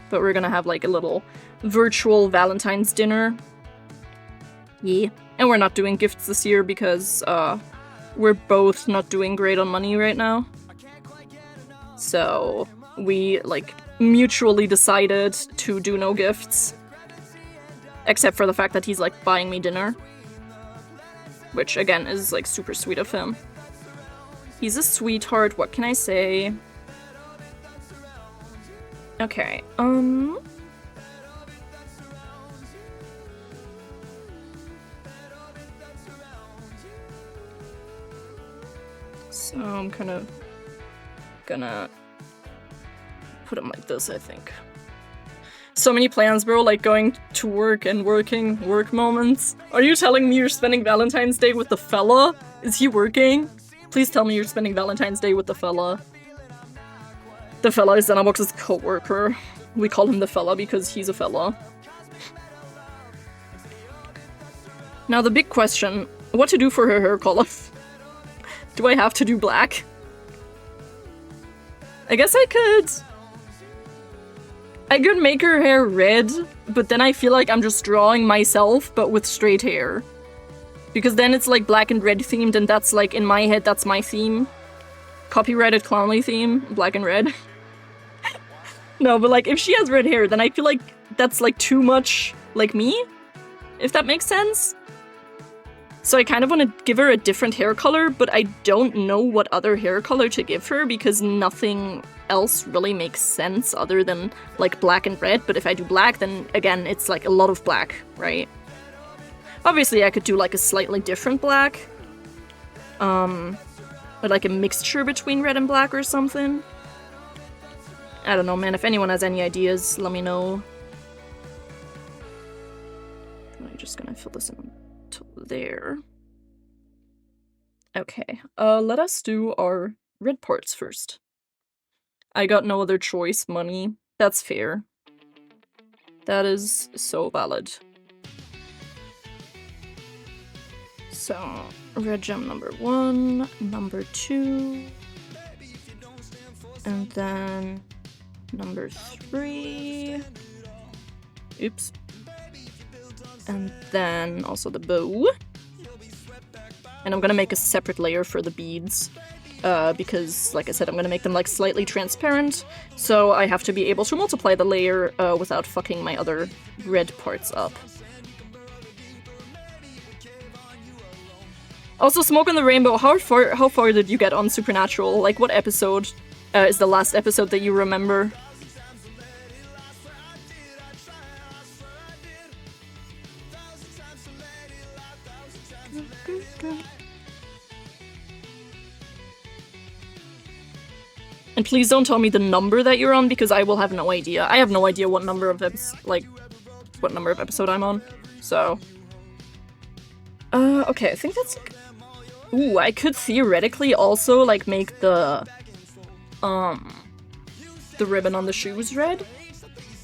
But we're gonna have like a little virtual Valentine's dinner. Yeah. And we're not doing gifts this year because we're both not doing great on money right now. So we like mutually decided to do no gifts. Except for the fact that he's like buying me dinner. Which again is like super sweet of him. He's a sweetheart, what can I say? Okay, so I'm kind of gonna put him like this, I think. So many plans, bro, like going to work and working, work moments. Are you telling me you're spending Valentine's Day with the fella? Is he working? Please tell me you're spending Valentine's Day with the fella. The fella is Xenobox's co-worker. We call him the fella because he's a fella. Now the big question, what to do for her hair color? Do I have to do black? I guess I could make her hair red, but then I feel like I'm just drawing myself, but with straight hair. Because then it's like black and red themed, and that's like, in my head, that's my theme. Copyrighted Clownly theme, black and red. No, but like, if she has red hair, then I feel like that's like too much like me, if that makes sense. So I kind of want to give her a different hair color, but I don't know what other hair color to give her because nothing else really makes sense other than like black and red. But if I do black, then again, it's like a lot of black, right? Obviously, I could do like a slightly different black. Or like a mixture between red and black or something. I don't know, man. If anyone has any ideas, let me know. I'm just gonna fill this in to there. Okay, let us do our red parts first. I got no other choice, money. That's fair. That is so valid. So, red gem number 1, number 2, and then number 3. Oops. And then also the bow. And I'm gonna make a separate layer for the beads. Because, like I said, I'm gonna make them like slightly transparent. So I have to be able to multiply the layer without fucking my other red parts up. Also, Smoke on the Rainbow, how far did you get on Supernatural? Like, what episode is the last episode that you remember? And please don't tell me the number that you're on, because I will have no idea. I have no idea what number of what number of episode I'm on. So, okay, I think that's like... Ooh, I could theoretically also, like, make the ribbon on the shoes red?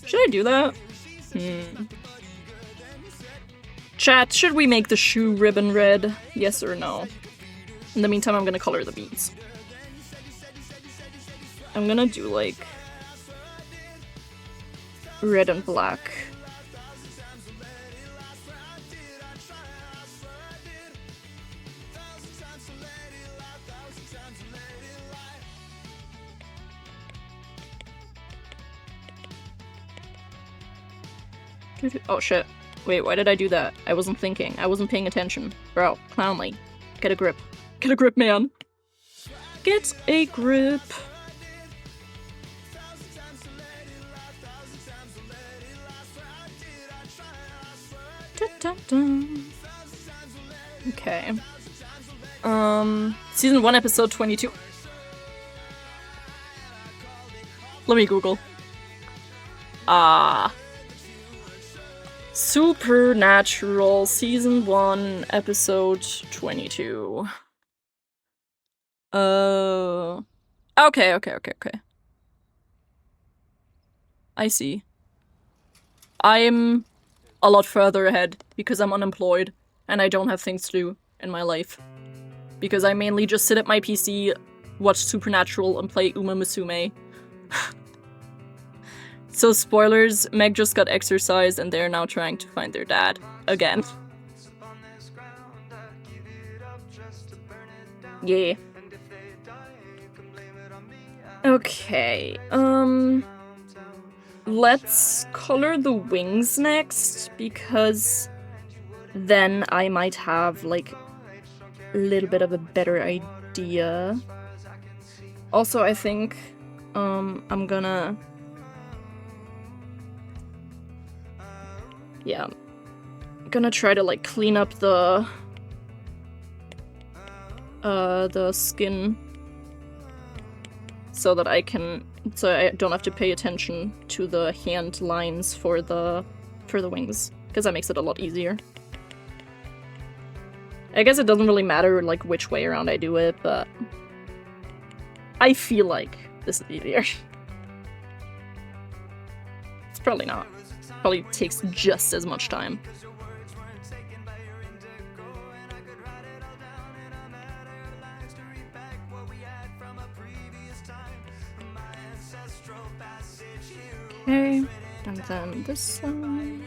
Should I do that? Chat, should we make the shoe ribbon red? Yes or no? In the meantime, I'm gonna color the beads. I'm gonna do, like, red and black. Oh shit. Wait, why did I do that? I wasn't thinking. I wasn't paying attention. Bro, Clownly. Get a grip. Get a grip, man. Get a grip. Da-da-da. Okay. Season 1, episode 22. Let me Google. Supernatural, season 1, episode 22. Okay. I see. I'm a lot further ahead because I'm unemployed and I don't have things to do in my life. Because I mainly just sit at my PC, watch Supernatural, and play Uma Musume. So spoilers, Meg just got exorcised and they're now trying to find their dad. Again. Yeah. Okay, let's color the wings next, because then I might have, like, a little bit of a better idea. Also, I think, I'm gonna... Yeah, I'm gonna try to, like, clean up the skin so that I don't have to pay attention to the hand lines for the wings, because that makes it a lot easier. I guess it doesn't really matter, like, which way around I do it, but I feel like this is easier. It's probably not. Probably takes just as much time. Okay, and then this side.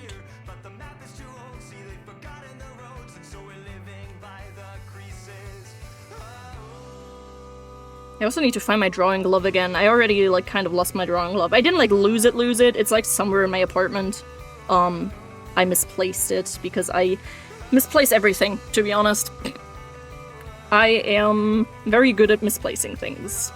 I also need to find my drawing glove again. I already, like, kind of lost my drawing glove. I didn't, like, lose it. It's, like, somewhere in my apartment. I misplaced it because I misplace everything, to be honest. I am very good at misplacing things.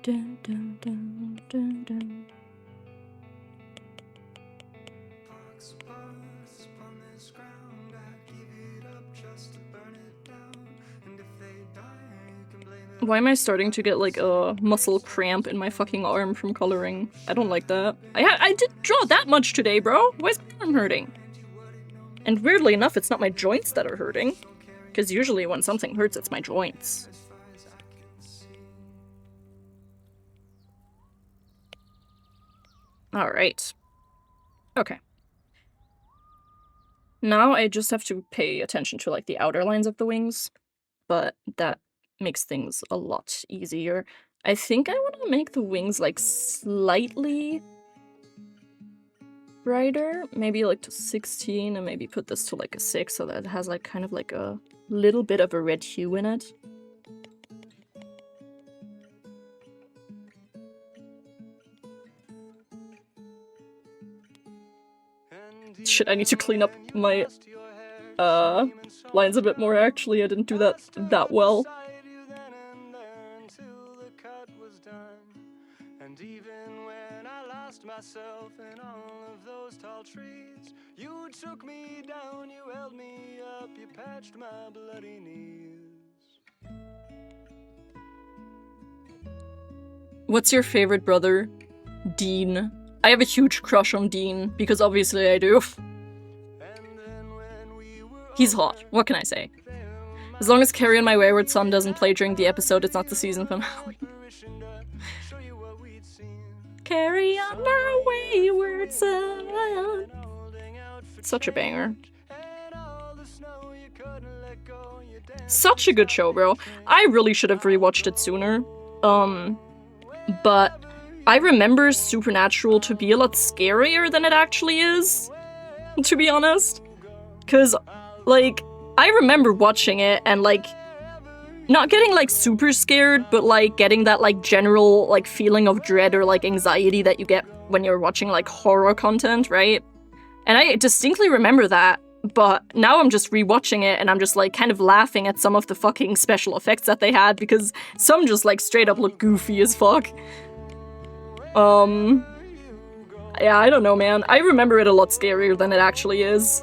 Dun, dun, dun, dun, dun. Why am I starting to get, like, a muscle cramp in my fucking arm from coloring? I don't like that. I didn't draw that much today, bro! Why is my arm hurting? And weirdly enough, it's not my joints that are hurting. Because usually when something hurts, it's my joints. Alright. Okay. Now I just have to pay attention to, like, the outer lines of the wings. But that makes things a lot easier. I think I want to make the wings, like, slightly brighter. Maybe, like, to 16, and maybe put this to, like, a 6, so that it has, like, kind of, like, a little bit of a red hue in it. Shit, I need to clean up my lines a bit more, actually. I didn't do that well. And even when I lost myself in all of those tall trees, you took me down, you held me up, you patched my bloody knees. What's your favorite brother? Dean. I have a huge crush on Dean, because obviously I do. He's hot, what can I say? As long as Carrie and My Wayward Son doesn't play during the episode, it's not the season finale. Carry on my wayward son. Such a banger. Such a good show, bro. I really should have rewatched it sooner. But I remember Supernatural to be a lot scarier than it actually is, to be honest. 'Cause, like, I remember watching it and, like, not getting like super scared, but like getting that like general like feeling of dread or like anxiety that you get when you're watching like horror content, right? And I distinctly remember that, but now I'm just rewatching it and I'm just like kind of laughing at some of the fucking special effects that they had because some just like straight up look goofy as fuck. Yeah, I don't know, man. I remember it a lot scarier than it actually is.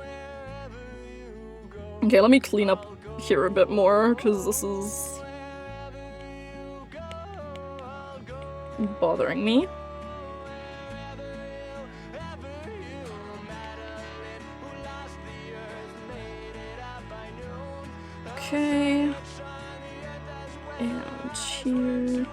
Okay, let me clean up here a bit more, because this is bothering me. Okay. And here.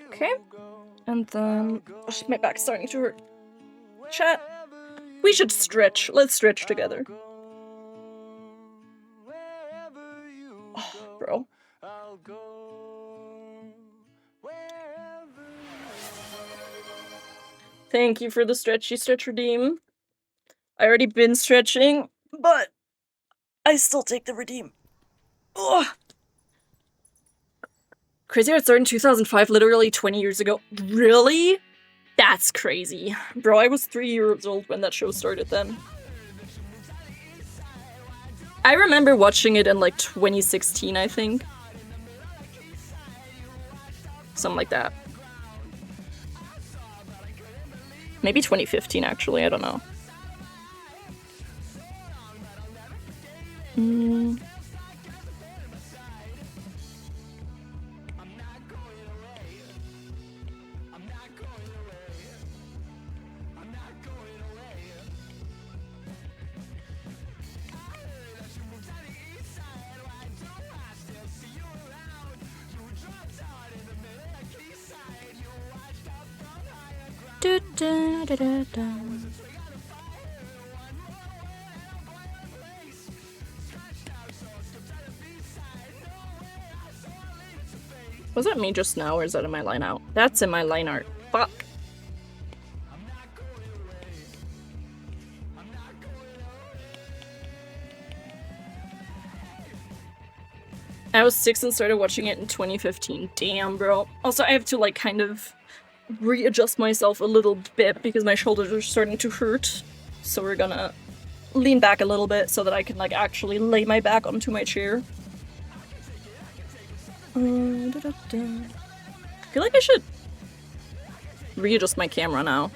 Okay, and then my back's starting to hurt. Chat, we should stretch. Let's stretch together. Oh, bro. Thank you for the stretchy stretch redeem. I already been stretching, but I still take the redeem. Ugh. Crazy Heart started in 2005, literally 20 years ago. Really? That's crazy. Bro, I was 3 years old when that show started then. I remember watching it in like 2016, I think. Something like that. Maybe 2015, actually, I don't know. Was that me just now, or is that in my line out? That's in my line art. Fuck. I was 6 and started watching it in 2015. Damn, bro. Also, I have to, like, kind of readjust myself a little bit because my shoulders are starting to hurt. So we're gonna lean back a little bit so that I can, like, actually lay my back onto my chair. I feel like I should readjust my camera now.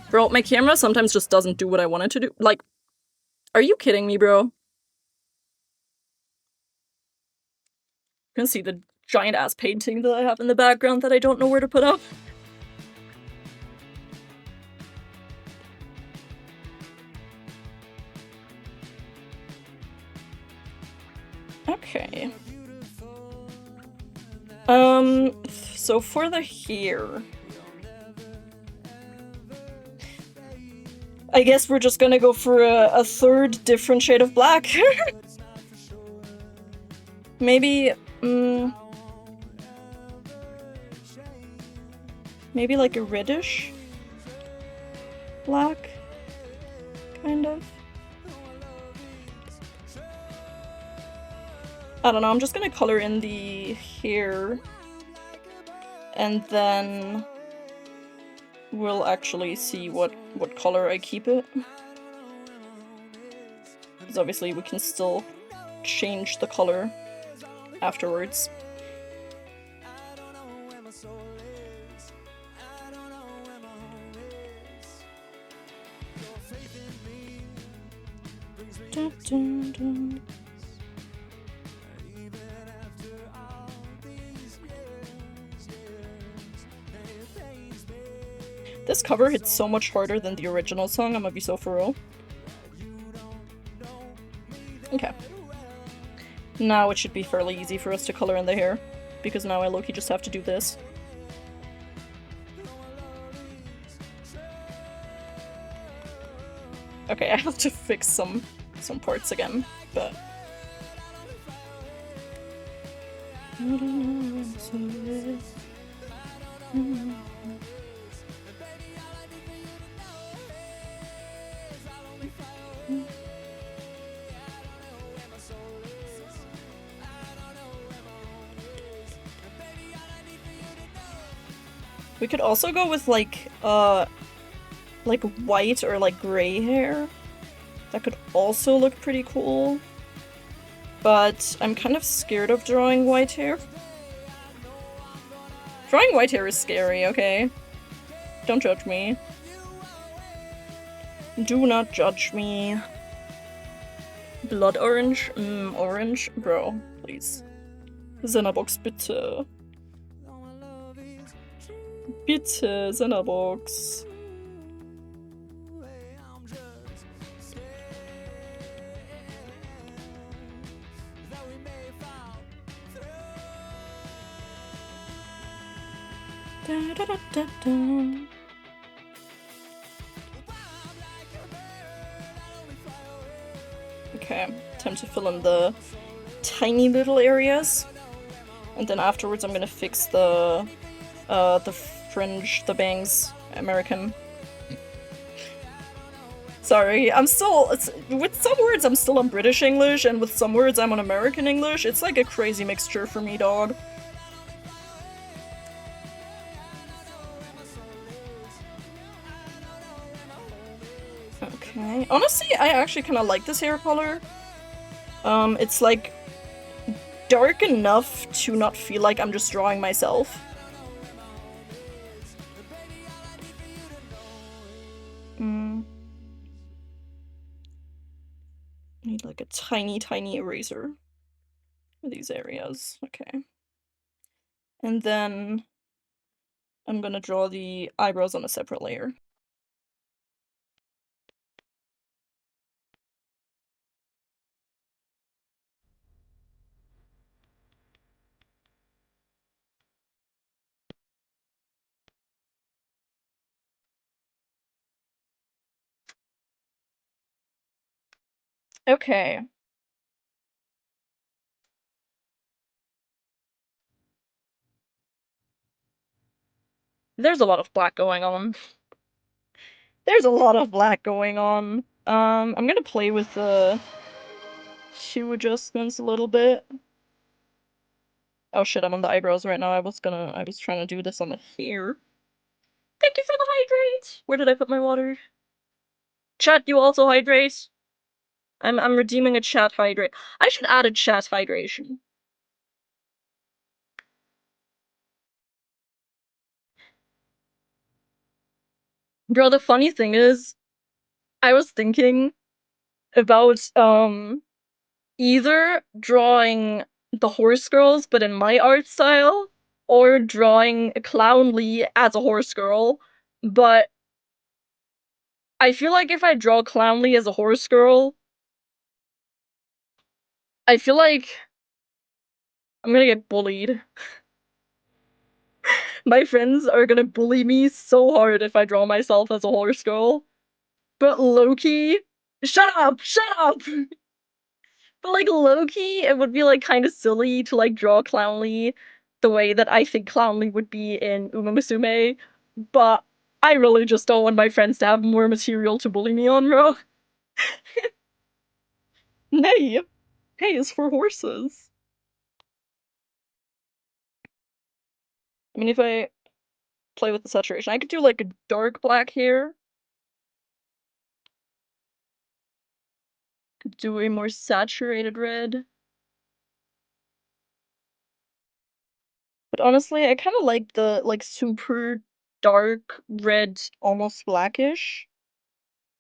Bro, my camera sometimes just doesn't do what I want it to do. Like, are you kidding me, bro? You can see the giant ass painting that I have in the background that I don't know where to put up. Okay. So for the hair, I guess we're just gonna go for a third different shade of black. Maybe, maybe like a reddish black, kind of. I don't know, I'm just gonna color in the hair, and then we'll actually see what color I keep it. Because obviously we can still change the color afterwards. Dun, dun, dun. This cover hits so much harder than the original song, I'm gonna be so for real. Okay. Now it should be fairly easy for us to color in the hair, because now I low-key just have to do this. Okay, I have to fix some parts again, but... We could also go with like white or like gray hair. That could also look pretty cool. But I'm kind of scared of drawing white hair. Drawing white hair is scary, okay? Don't judge me. Do not judge me. Blood orange? Orange? Bro, please. Xenobox, bitte. Bitte, Xenobox. Da, da, da, da, da. Okay, time to fill in the tiny little areas. And then afterwards I'm gonna fix the fringe, the bangs, American. Sorry, I'm still, with some words I'm still on British English, and with some words I'm on American English. It's like a crazy mixture for me, dog. Okay, honestly, I actually kind of like this hair color. It's like dark enough to not feel like I'm just drawing myself. Need like a tiny, tiny eraser for these areas. Okay. And then I'm gonna draw the eyebrows on a separate layer. Okay. There's a lot of black going on. There's a lot of black going on. I'm gonna play with the hue adjustments a little bit. Oh shit, I'm on the eyebrows right now. I was trying to do this on the hair. Thank you for the hydrate! Where did I put my water? Chat, you also hydrate? I'm redeeming a chat hydrate. I should add a chat hydration. Bro, the funny thing is, I was thinking about, either drawing the horse girls, but in my art style, or drawing Clownly as a horse girl, but I feel like if I draw Clownly as a horse girl, I feel like I'm gonna get bullied. My friends are gonna bully me so hard if I draw myself as a horse girl. But Loki, shut up! Shut up! But like low-key, it would be like kind of silly to like draw Clownly the way that I think Clownly would be in Uma Musume, but I really just don't want my friends to have more material to bully me on, bro. Nay, hay is for horses. I mean, if I play with the saturation, I could do like a dark black hair. Could do a more saturated red. But honestly, I kind of like the like super dark red, almost blackish.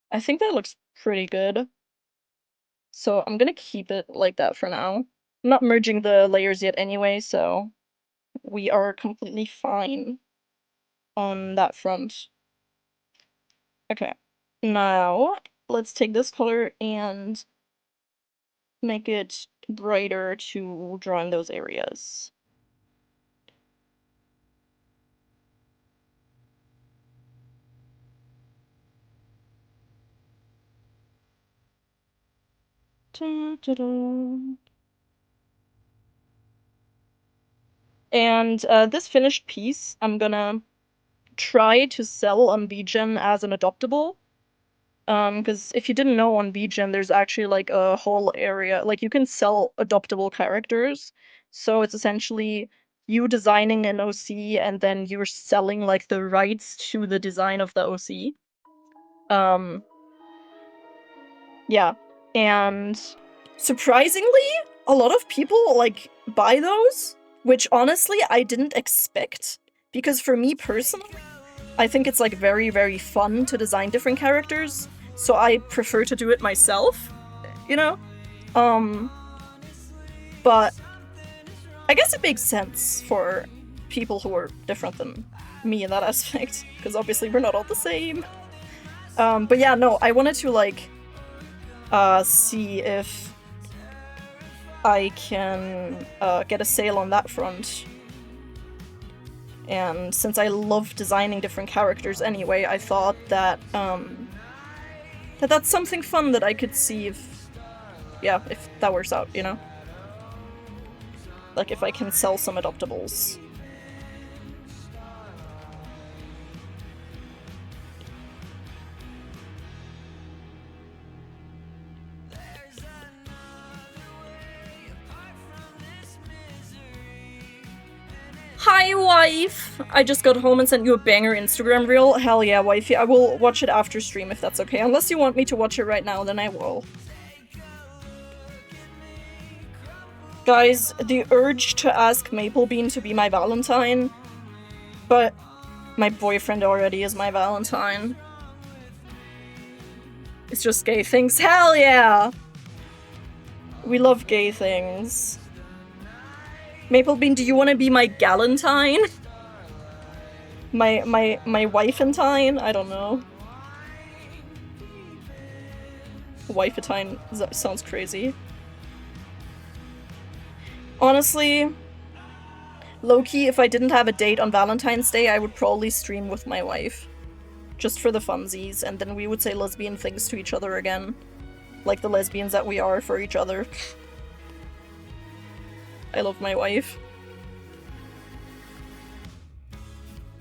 I think that looks pretty good. So I'm gonna keep it like that for now. I'm not merging the layers yet anyway, so we are completely fine on that front. Okay, now let's take this color and make it brighter to draw in those areas. Da, da, da. And this finished piece, I'm gonna try to sell on VGen as an adoptable. Because if you didn't know, on VGen, there's actually like a whole area, like you can sell adoptable characters. So it's essentially you designing an OC and then you're selling like the rights to the design of the OC. Yeah. And surprisingly, a lot of people like buy those, which honestly I didn't expect. Because for me personally, I think it's like very, very fun to design different characters. So I prefer to do it myself, you know? But I guess it makes sense for people who are different than me in that aspect, because obviously we're not all the same. But yeah, no, I wanted to like see if I can get a sale on that front. And since I love designing different characters anyway, I thought that that's something fun that I could see if that works out, you know? Like if I can sell some adoptables. Hi, wife! I just got home and sent you a banger Instagram reel. Hell yeah, wifey. I will watch it after stream if that's okay. Unless you want me to watch it right now, then I will. Guys, the urge to ask Maplebean to be my Valentine, but my boyfriend already is my Valentine. It's just gay things. Hell yeah! We love gay things. Maplebean, do you want to be my Galentine? My wifentine? I don't know. Wifetine sounds crazy. Honestly, low-key, if I didn't have a date on Valentine's Day, I would probably stream with my wife. Just for the funsies, and then we would say lesbian things to each other again. Like the lesbians that we are for each other. I love my wife.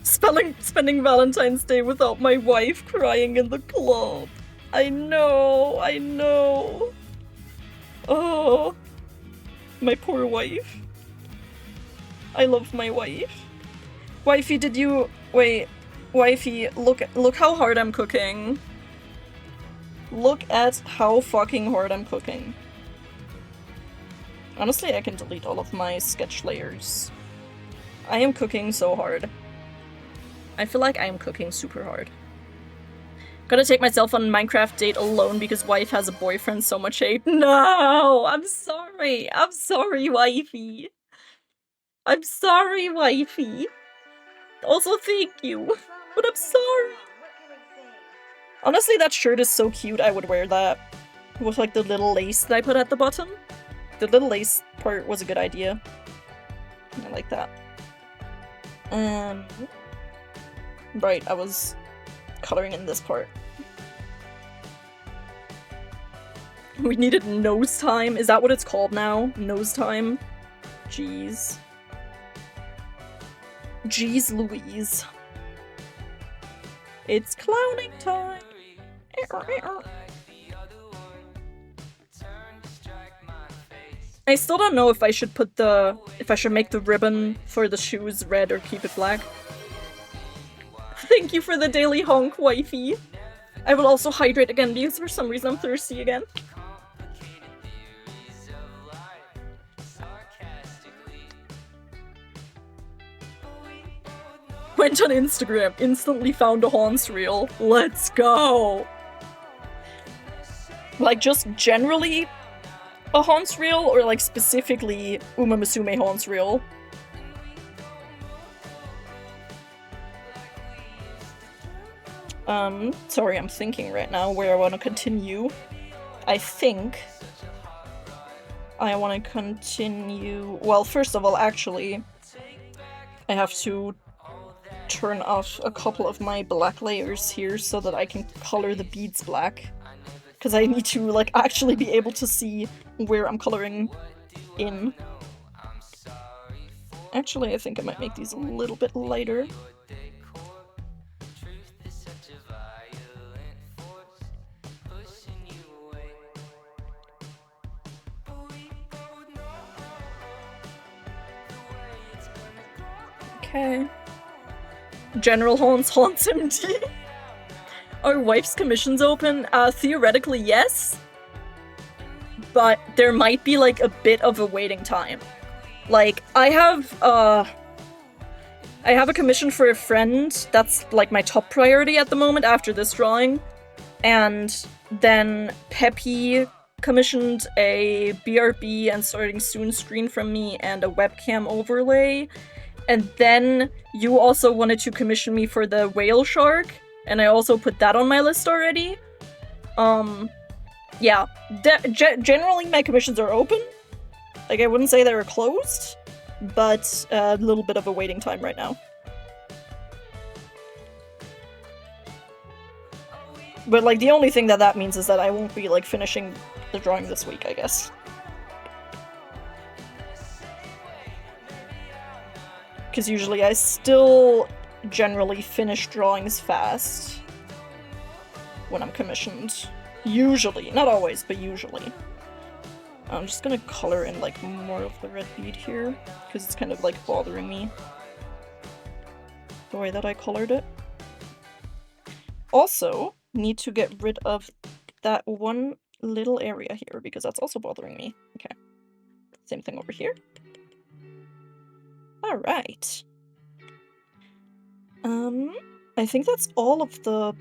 Spending Valentine's Day without my wife crying in the club. I know, I know. Oh, my poor wife. I love my wife. Wifey, did you... Wait, wifey, look how hard I'm cooking. Look at how fucking hard I'm cooking. Honestly, I can delete all of my sketch layers. I am cooking so hard. I feel like I am cooking super hard. Gotta take myself on a Minecraft date alone because wife has a boyfriend, so much hate. No! I'm sorry! I'm sorry, wifey! I'm sorry, wifey! Also, thank you! But I'm sorry! Honestly, that shirt is so cute, I would wear that. With like the little lace that I put at the bottom. The little lace part was a good idea. I like that. Right, I was coloring in this part. We needed nose time? Is that what it's called now? Nose time? Jeez. Jeez Louise. It's clowning time! I still don't know if I should make the ribbon for the shoes red or keep it black. Thank you for the daily honk, wifey. I will also hydrate again because for some reason I'm thirsty again. Went on Instagram, instantly found a Haunts reel. Let's go! Like, just generally a Haunts reel, or like specifically Uma Musume Haunts reel? Sorry, I'm thinking right now where I want to continue. I think I want to continue... Well, first of all, actually, I have to turn off a couple of my black layers here so that I can color the beads black. Because I need to, like, actually be able to see where I'm coloring in. Actually, I think I might make these a little bit lighter. Okay. General haunts empty. Are wife's commissions open? Theoretically, yes. But there might be, like, a bit of a waiting time. Like, I have a commission for a friend that's, like, my top priority at the moment after this drawing. And then Peppy commissioned a BRB and starting soon screen from me and a webcam overlay. And then you also wanted to commission me for the whale shark, and I also put that on my list already. Yeah. Generally, my commissions are open. Like, I wouldn't say they're closed, but a little bit of a waiting time right now. But, like, the only thing that means is that I won't be, like, finishing the drawing this week, I guess. Because usually I still generally finish drawings fast when I'm commissioned. Usually. Not always, but usually. I'm just gonna color in, like, more of the red bead here, because it's kind of, like, bothering me the way that I colored it. Also, need to get rid of that one little area here, because that's also bothering me. Okay. Same thing over here. Alright. I think that's all of the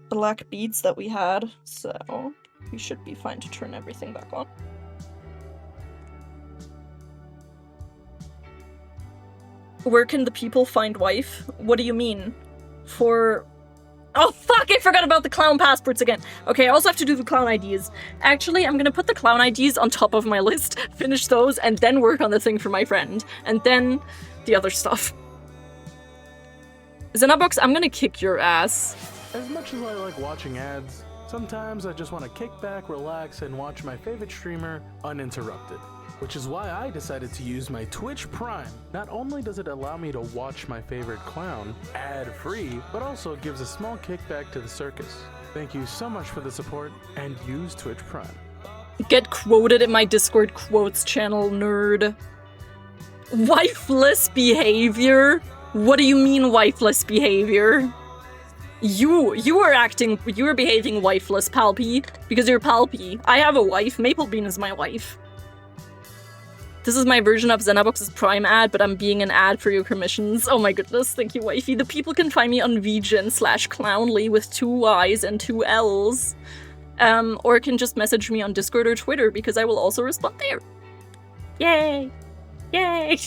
black beads that we had, so we should be fine to turn everything back on. Where can the people find wife? What do you mean? For... Oh fuck, I forgot about the clown passports again. Okay, I also have to do the clown IDs. Actually, I'm gonna put the clown IDs on top of my list, finish those, and then work on the thing for my friend. And then the other stuff. Xenobox, I'm gonna kick your ass. As much as I like watching ads, sometimes I just want to kick back, relax, and watch my favorite streamer uninterrupted. Which is why I decided to use my Twitch Prime. Not only does it allow me to watch my favorite clown ad-free, but also gives a small kickback to the circus. Thank you so much for the support, and use Twitch Prime. Get quoted in my Discord quotes channel, nerd. Wifeless behavior? What do you mean wifeless behavior? You are behaving wifeless, Palpy, because you're Palpy. I have a wife. Maplebean is my wife. This is my version of Xenobox's Prime ad, but I'm being an ad for your commissions. Oh my goodness, thank you, wifey. The people can find me on VGen/Clownly with 2 Y's and 2 L's. Or can just message me on Discord or Twitter, because I will also respond there. Yay! Yay!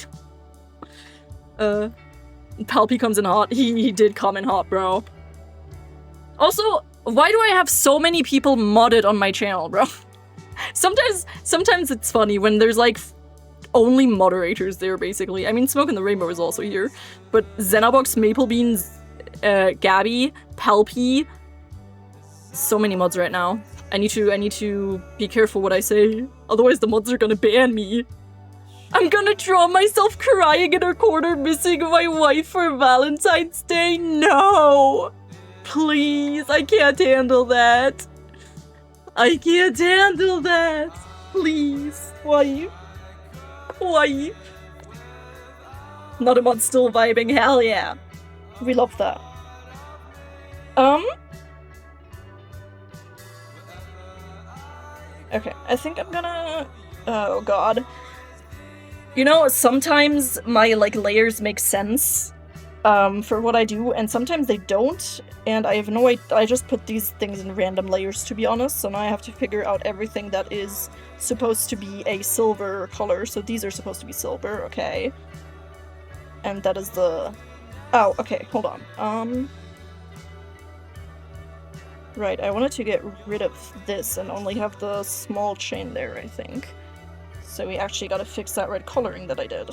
Palpy comes in hot. He did come in hot, bro. Also, why do I have so many people modded on my channel, bro? Sometimes it's funny when there's, like, only moderators there, basically. I mean, Smoke and the Rainbow is also here, but Xenobox, Maplebeans, Gabby, Palpy, so many mods right now. I need to be careful what I say, otherwise the mods are gonna ban me. I'm gonna draw myself crying in a corner missing my wife for Valentine's Day. No! Please, I can't handle that. I can't handle that. Please, wife. Wife. Not a mod still vibing, hell yeah. We love that. Okay, I think I'm gonna... Oh god. You know, sometimes my, like, layers make sense for what I do, and sometimes they don't, and I have no idea. I just put these things in random layers, to be honest, so now I have to figure out everything that is supposed to be a silver color. So these are supposed to be silver, okay. And that is the... Oh, okay, hold on. Right, I wanted to get rid of this and only have the small chain there, I think. So we actually gotta fix that red coloring that I did.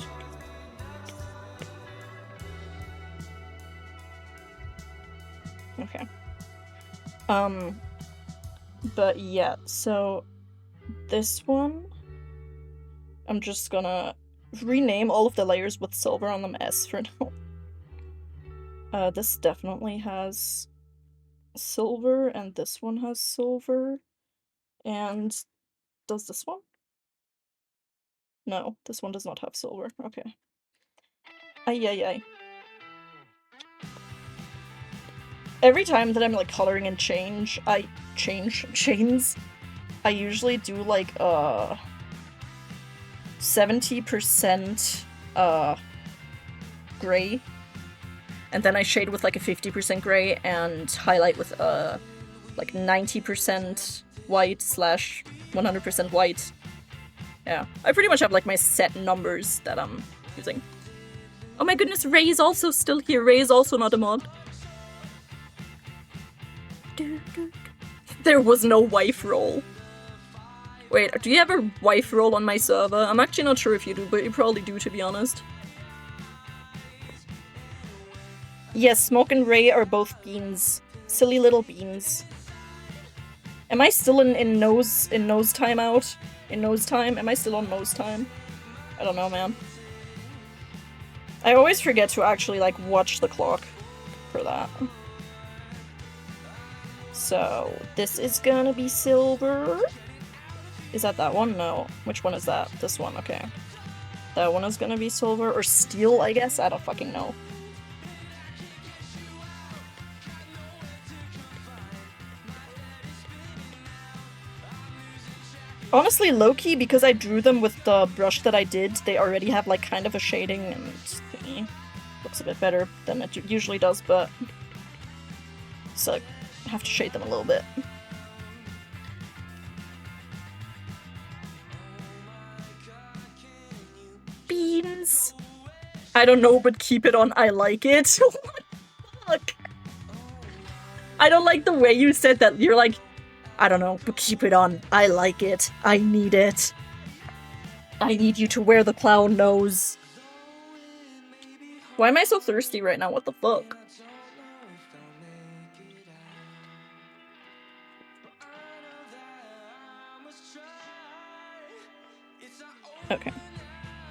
Okay. But yeah, so this one, I'm just gonna rename all of the layers with silver on them S for now. This definitely has silver, and this one has silver. And does this one? No, this one does not have silver. Okay. Ay, ay, ay. Every time that I'm like coloring in chains, I usually do like 70% gray, and then I shade with like a 50% gray and highlight with like 90% white slash 100% white. Yeah, I pretty much have like my set numbers that I'm using. Oh my goodness, Ray is also still here. Ray is also not a mod. There was no wife roll. Wait, do you have a wife roll on my server? I'm actually not sure if you do, but you probably do, to be honest. Yes, Smoke and Ray are both beans. Silly little beans. Am I still in nose timeout? In nose time? Am I still on nose time? I don't know, man. I always forget to actually, like, watch the clock for that. So, this is gonna be silver. Is that one? No. Which one is that? This one, okay. That one is gonna be silver, or steel, I guess? I don't fucking know. Honestly, low-key, because I drew them with the brush that I did, they already have, like, kind of a shading, and thingy. Looks a bit better than it usually does, but... So, I have to shade them a little bit. Beans! I don't know, but keep it on, I like it. What the fuck? I don't like the way you said that. You're like, I don't know, but keep it on, I like it. I need it. I need you to wear the clown nose. Why am I so thirsty right now? What the fuck? Okay.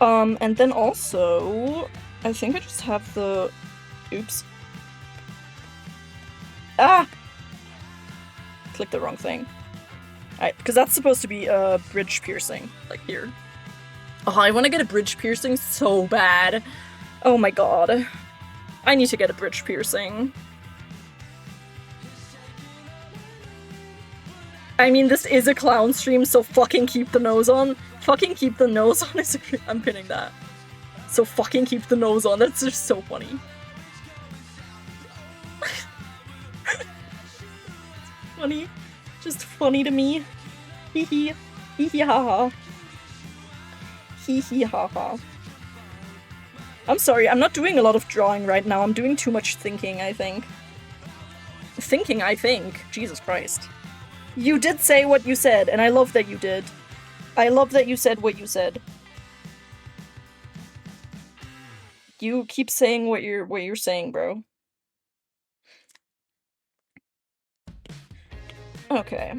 And then also, I think I just have the... Oops. Ah! Click the wrong thing. Alright, because that's supposed to be a bridge piercing, like here. Oh, I want to get a bridge piercing so bad. Oh my god. I need to get a bridge piercing. I mean, this is a clown stream, so fucking keep the nose on. Fucking keep the nose on. I'm pinning that. So fucking keep the nose on. That's just so funny. Funny. Just funny to me. Hee hee. Hee hee ha ha. Hee hee ha ha. I'm sorry, I'm not doing a lot of drawing right now. I'm doing too much thinking, I think. Thinking, I think. Jesus Christ. You did say what you said, and I love that you did. I love that you said what you said. You keep saying what you're saying, bro. Okay.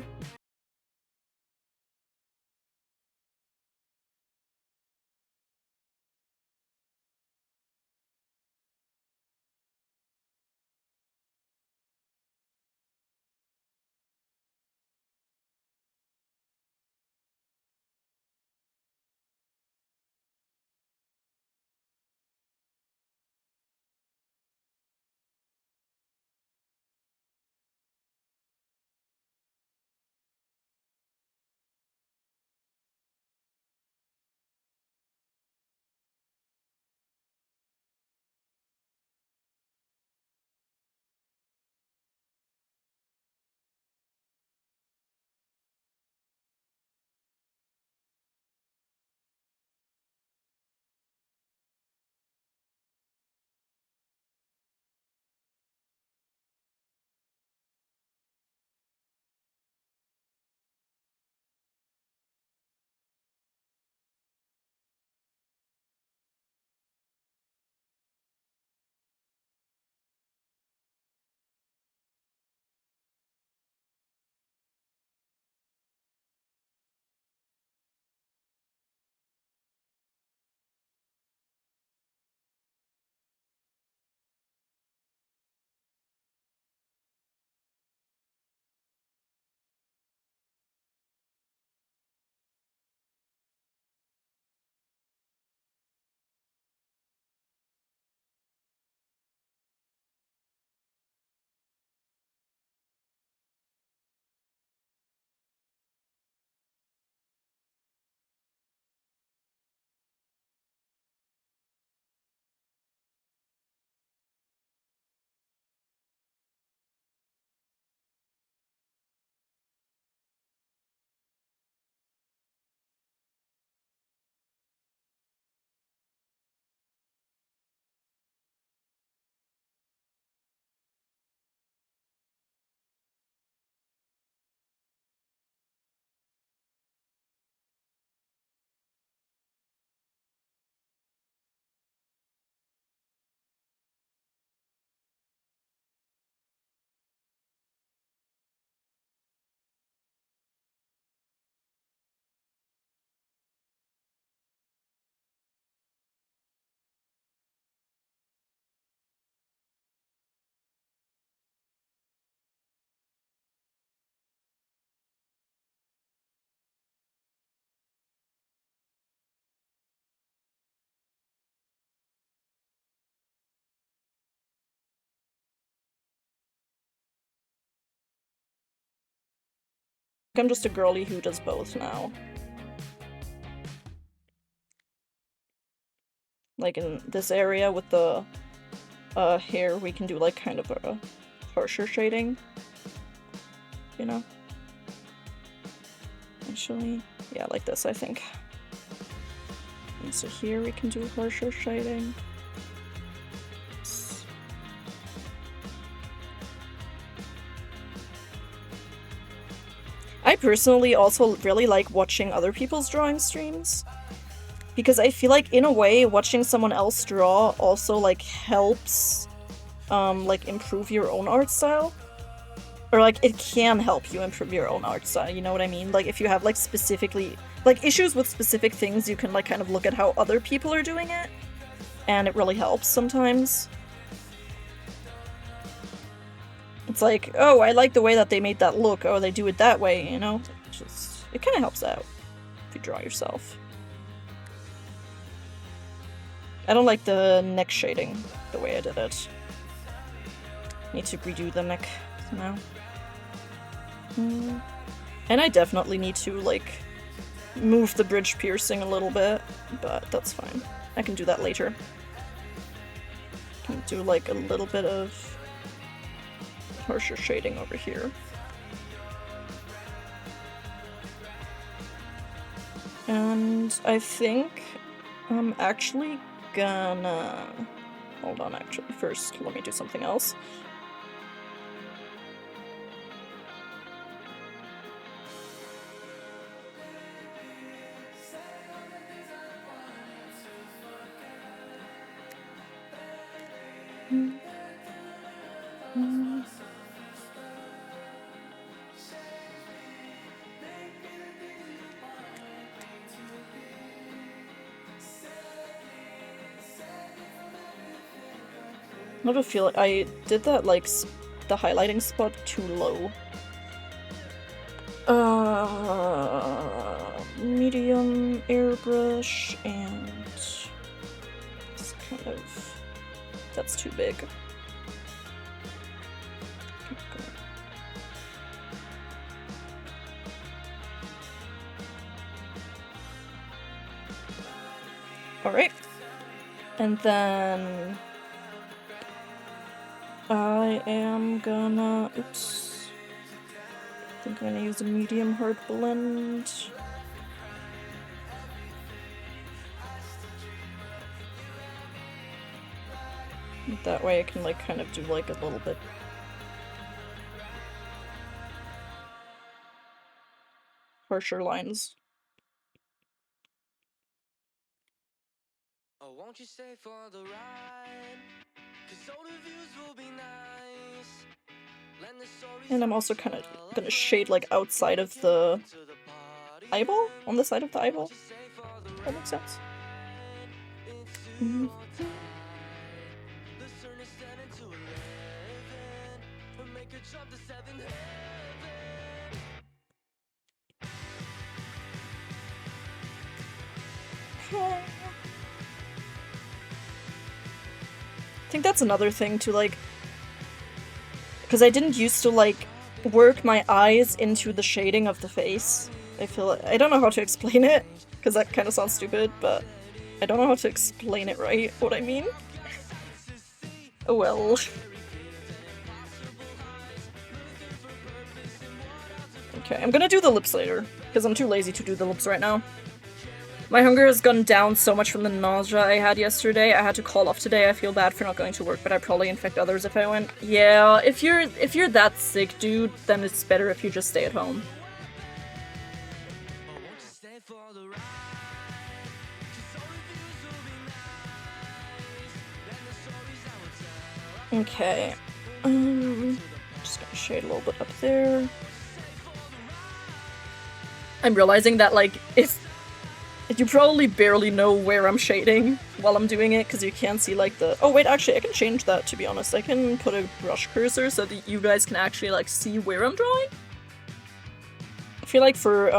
I'm just a girly who does both now. Like in this area with the hair, we can do like kind of a harsher shading. You know? Actually, yeah, like this, I think. And so here we can do harsher shading. I personally also really like watching other people's drawing streams, because I feel like in a way watching someone else draw also like helps like improve your own art style. Or like it can help you improve your own art style, you know what I mean? Like if you have like specifically like issues with specific things, you can like kind of look at how other people are doing it, and it really helps sometimes. It's like, oh, I like the way that they made that look. Oh, they do it that way, you know? It kind of helps out if you draw yourself. I don't like the neck shading the way I did it. Need to redo the neck now. And I definitely need to, like, move the bridge piercing a little bit, but that's fine. I can do that later. Can do, like, a little bit of harsher shading over here. And I think I'm actually gonna... Hold on, actually. First, let me do something else. I have a feel like I did that, like, the highlighting spot too low. Medium airbrush, and it's kind of... that's too big. Alright. And then... I am gonna... oops. I think I'm gonna use a medium hard blend. That way I can, like, kind of do, like, a little bit harsher lines. Oh, won't you stay for the ride? 'Cause all the views will be nice. Lend the stories And I'm also kind of gonna shade, like, outside of the eyeball? On the side of the eyeball? That makes sense. Mm-hmm. Okay. I think that's another thing to, like, because I didn't used to, like, work my eyes into the shading of the face. I feel like, I don't know how to explain it, because that kind of sounds stupid, but I don't know how to explain it right, what I mean. Oh well. Okay, I'm gonna do the lips later, because I'm too lazy to do the lips right now. My hunger has gone down so much from the nausea I had yesterday. I had to call off today. I feel bad for not going to work, but I'd probably infect others if I went. Yeah, if you're that sick, dude, then it's better if you just stay at home. Okay. Just gonna shade a little bit up there. I'm realizing that, like, you probably barely know where I'm shading while I'm doing it, because you can't see, like, the... Oh, wait, actually, I can change that, to be honest. I can put a brush cursor so that you guys can actually, like, see where I'm drawing. I feel like for,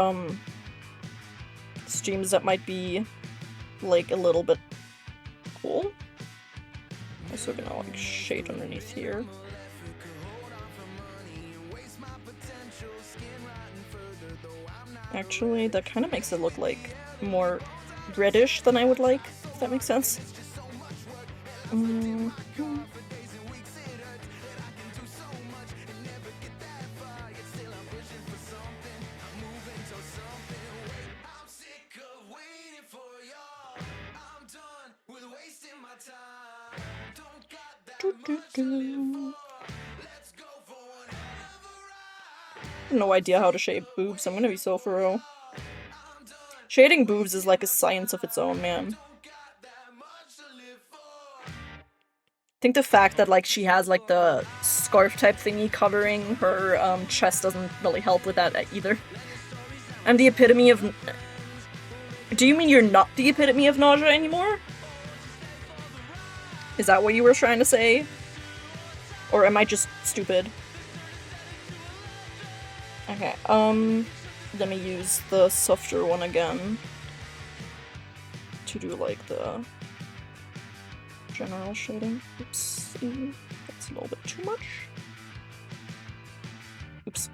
streams that might be, like, a little bit cool. Also gonna, like, shade underneath here. Actually, that kind of makes it look like more reddish than I would like, if that makes sense. Mm-hmm. No idea how to shade boobs. I'm gonna be so for real. Shading boobs is like a science of its own, man. I think the fact that like she has like the scarf type thingy covering her chest doesn't really help with that either. I'm the epitome of... Do you mean you're not the epitome of nausea anymore? Is that what you were trying to say? Or am I just stupid? Okay, let me use the softer one again to do like the general shading. Oops, that's a little bit too much. Oops.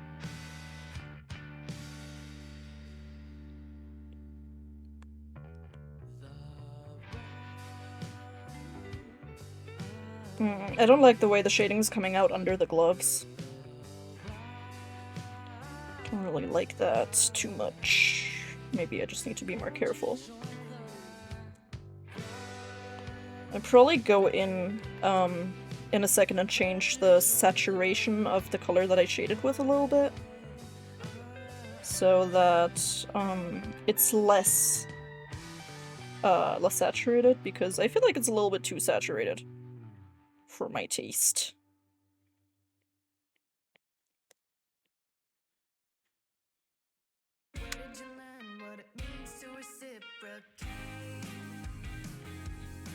I don't like the way the shading's coming out under the gloves. Don't really like that too much. Maybe I just need to be more careful. I'd probably go in a second and change the saturation of the color that I shaded with a little bit. So that it's less saturated, because I feel like it's a little bit too saturated for my taste.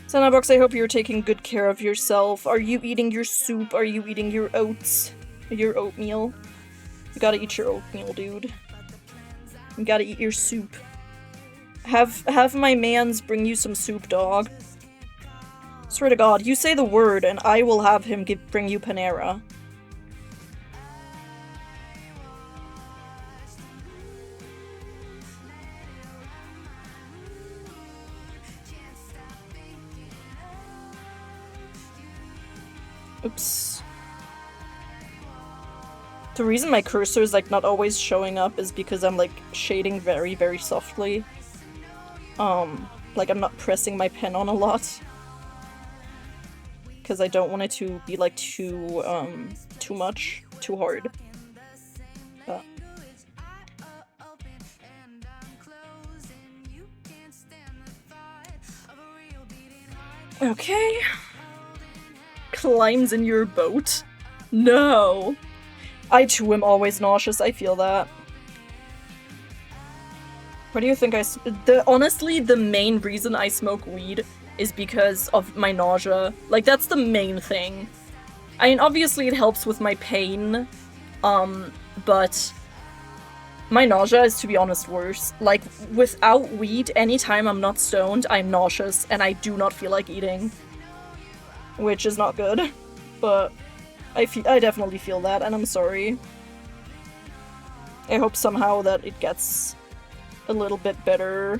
Sanabox, I hope you're taking good care of yourself. Are you eating your soup? Are you eating your oats? Your oatmeal? You gotta eat your oatmeal, dude. You gotta eat your soup. Have my mans bring you some soup, dog. Swear to God, you say the word and I will have him bring you Panera. Oops. The reason my cursor is like not always showing up is because I'm like shading very, very softly. Like I'm not pressing my pen on a lot. Because I don't want it to be like too much, too hard. Okay. Climbs in your boat? No. I too am always nauseous, I feel that. What do you think honestly, the main reason I smoke weed is because of my nausea. Like, that's the main thing. I mean, obviously it helps with my pain, but my nausea is, to be honest, worse. Like, without weed, anytime I'm not stoned, I'm nauseous, and I do not feel like eating. Which is not good, but I definitely feel that, and I'm sorry. I hope somehow that it gets a little bit better.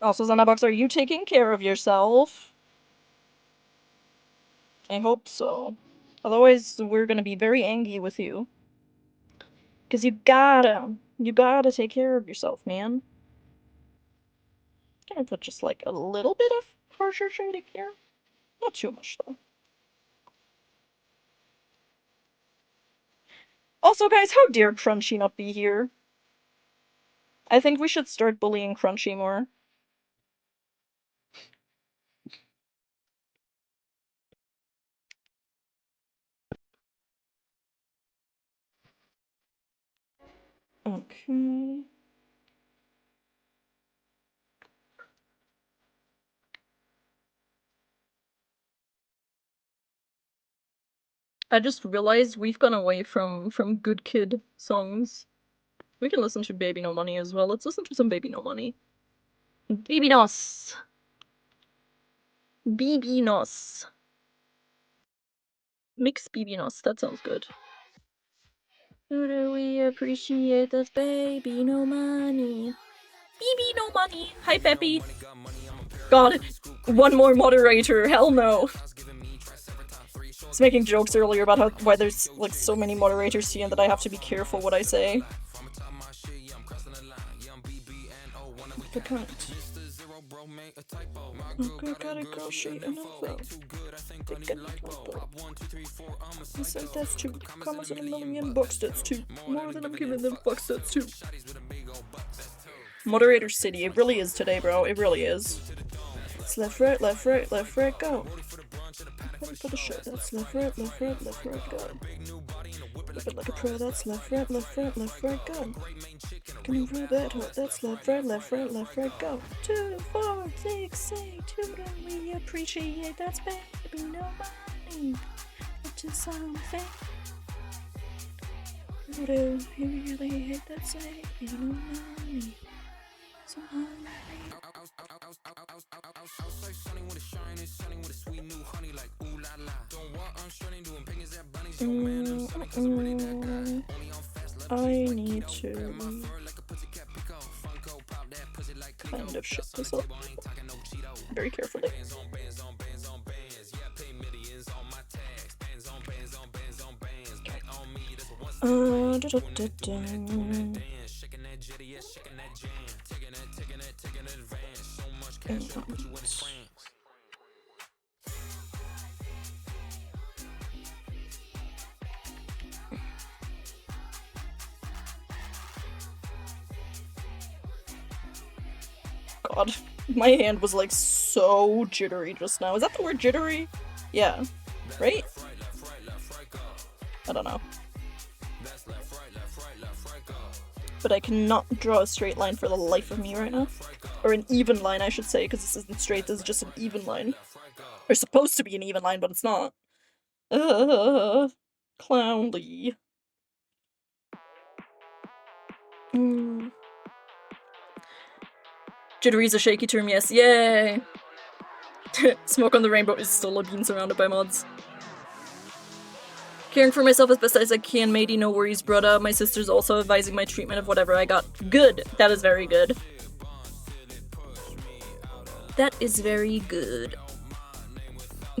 Also, Zanabox, are you taking care of yourself? I hope so. Otherwise, we're gonna be very angry with you. Because you gotta take care of yourself, man. Gonna put just like a little bit of harsher shading here. Not too much, though. Also, guys, how dare Crunchy not be here? I think we should start bullying Crunchy more. Okay. I just realized we've gone away from Good Kid songs. We can listen to Baby No Money as well. Let's listen to some Baby No Money. Baby Nos. Baby Nos. Mix Baby Nos. That sounds good. Who do we appreciate this Baby No Money? Baby No Money. Hi, Peppy. God, one more moderator. Hell no. I was making jokes earlier about why there's like so many moderators here and that I have to be careful what I say. The cunt. Okay, gotta go shade another. I said that's 2 commas in $1,000,000, that's 2. More than I'm giving them bucks, that's 2. Moderator City, it really is today, bro. It really is. It's left, right, go. Ready for the show, that's left, right, go. Whip it like a pro, that's left, right, go. Can you roll that hard? That's left, right, go. 2, 4, 6, 8, 2, don't we appreciate that's baby no money. It's just something. Who do you really hate that say you no money? So honey. Outside sunny with a shine and sunny with a sweet new honey like ooh la la. Don't want I'm shredding doing opinions that bunnies no man I'm sunny cause I'm really that guy. Only on fast left. I need to kind of shut this up very carefully. God, my hand was like so jittery just now. Is that the word jittery? Yeah, right? I don't know. But I cannot draw a straight line for the life of me right now. Or an even line, I should say, because this isn't straight, this is just an even line. Or supposed to be an even line, but it's not. Clownly. Jittery's a shaky term, yes. Yay! Smoke on the rainbow is still a bean surrounded by mods. Caring for myself as best as I can, matey, no worries, brother. My sister's also advising my treatment of whatever I got. Good! That is very good. That is very good.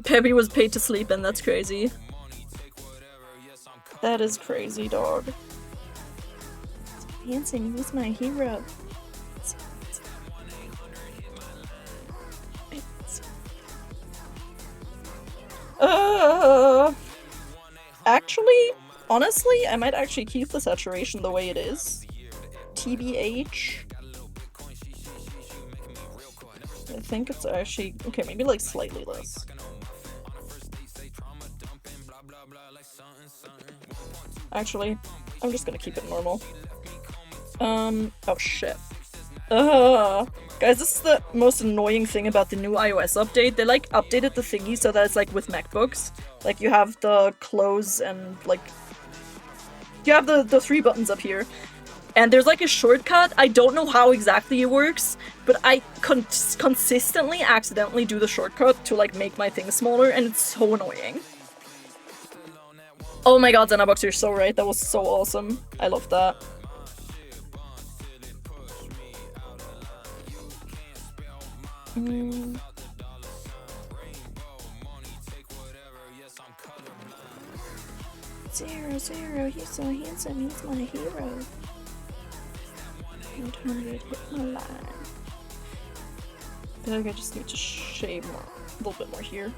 Peppy was paid to sleep and that's crazy. That is crazy, dog. Hanson, who's my hero? Actually, honestly, I might actually keep the saturation the way it is. TBH. I think it's actually okay, maybe like slightly less. Actually, I'm just gonna keep it normal. Oh shit. Guys, this is the most annoying thing about the new iOS update. They like updated the thingy so that it's like with MacBooks. Like you have the close and like you have the 3 buttons up here. And there's like a shortcut. I don't know how exactly it works, but I consistently accidentally do the shortcut to like make my thing smaller and it's so annoying. Oh my god, Zenabox, you're so right. That was so awesome. I love that. Zero, he's so handsome, he's my hero. 100 hit my line. I feel like I just need to shave more, a little bit more here.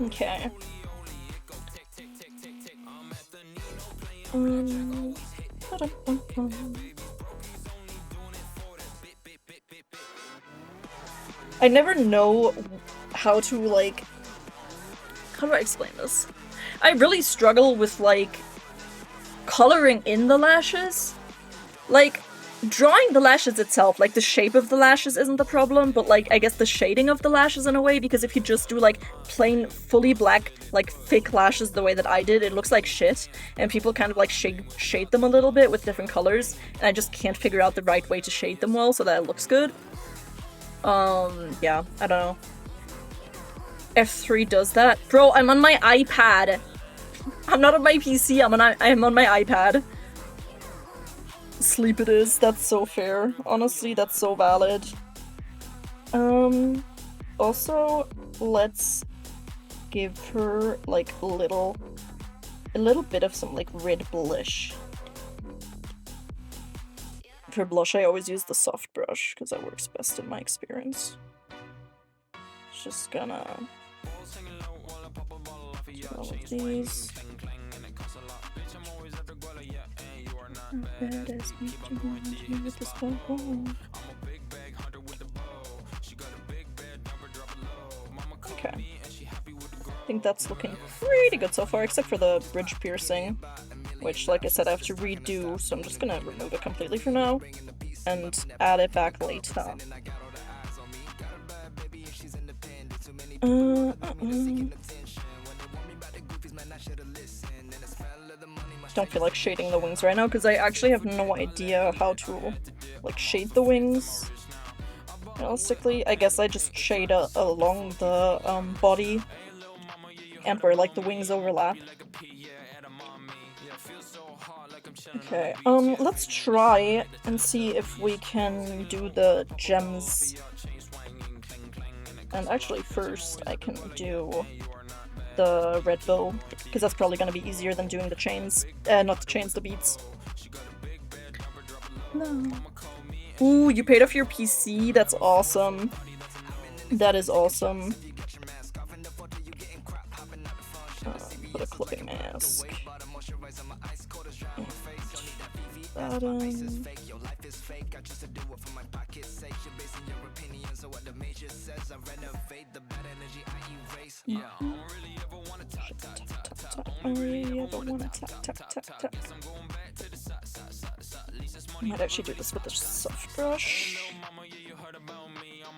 Okay. I never know how to, like, how do I explain this? I really struggle with, like, coloring in the lashes. Like, drawing the lashes itself, like, the shape of the lashes isn't the problem, but, like, I guess the shading of the lashes in a way, because if you just do, like, plain, fully black, like, thick lashes the way that I did, it looks like shit, and people kind of, like, shade them a little bit with different colors, and I just can't figure out the right way to shade them well so that it looks good. Yeah, I don't know. F3 does that. Bro, I'm on my iPad! I'm not on my PC, I'm on my iPad. Sleep it is, that's so fair. Honestly, that's so valid. Also, let's give her, like, a little bit of some, like, red blush. For blush, I always use the soft brush, because that works best in my experience. Just gonna do all of these. Okay. I think that's looking pretty good so far, except for the bridge piercing, which, like I said, I have to redo, so I'm just gonna remove it completely for now and add it back later. Don't feel like shading the wings right now because I actually have no idea how to, like, shade the wings. Realistically, I guess I just shade along the body and where, like, the wings overlap. Okay, let's try and see if we can do the gems. And actually first I can do the red bow, because that's probably gonna be easier than doing the chains. Not the chains, the beads. No. Ooh, you paid off your PC? That's awesome. That is awesome. Put a clipping mask. Bottom. I might actually do this with a soft brush.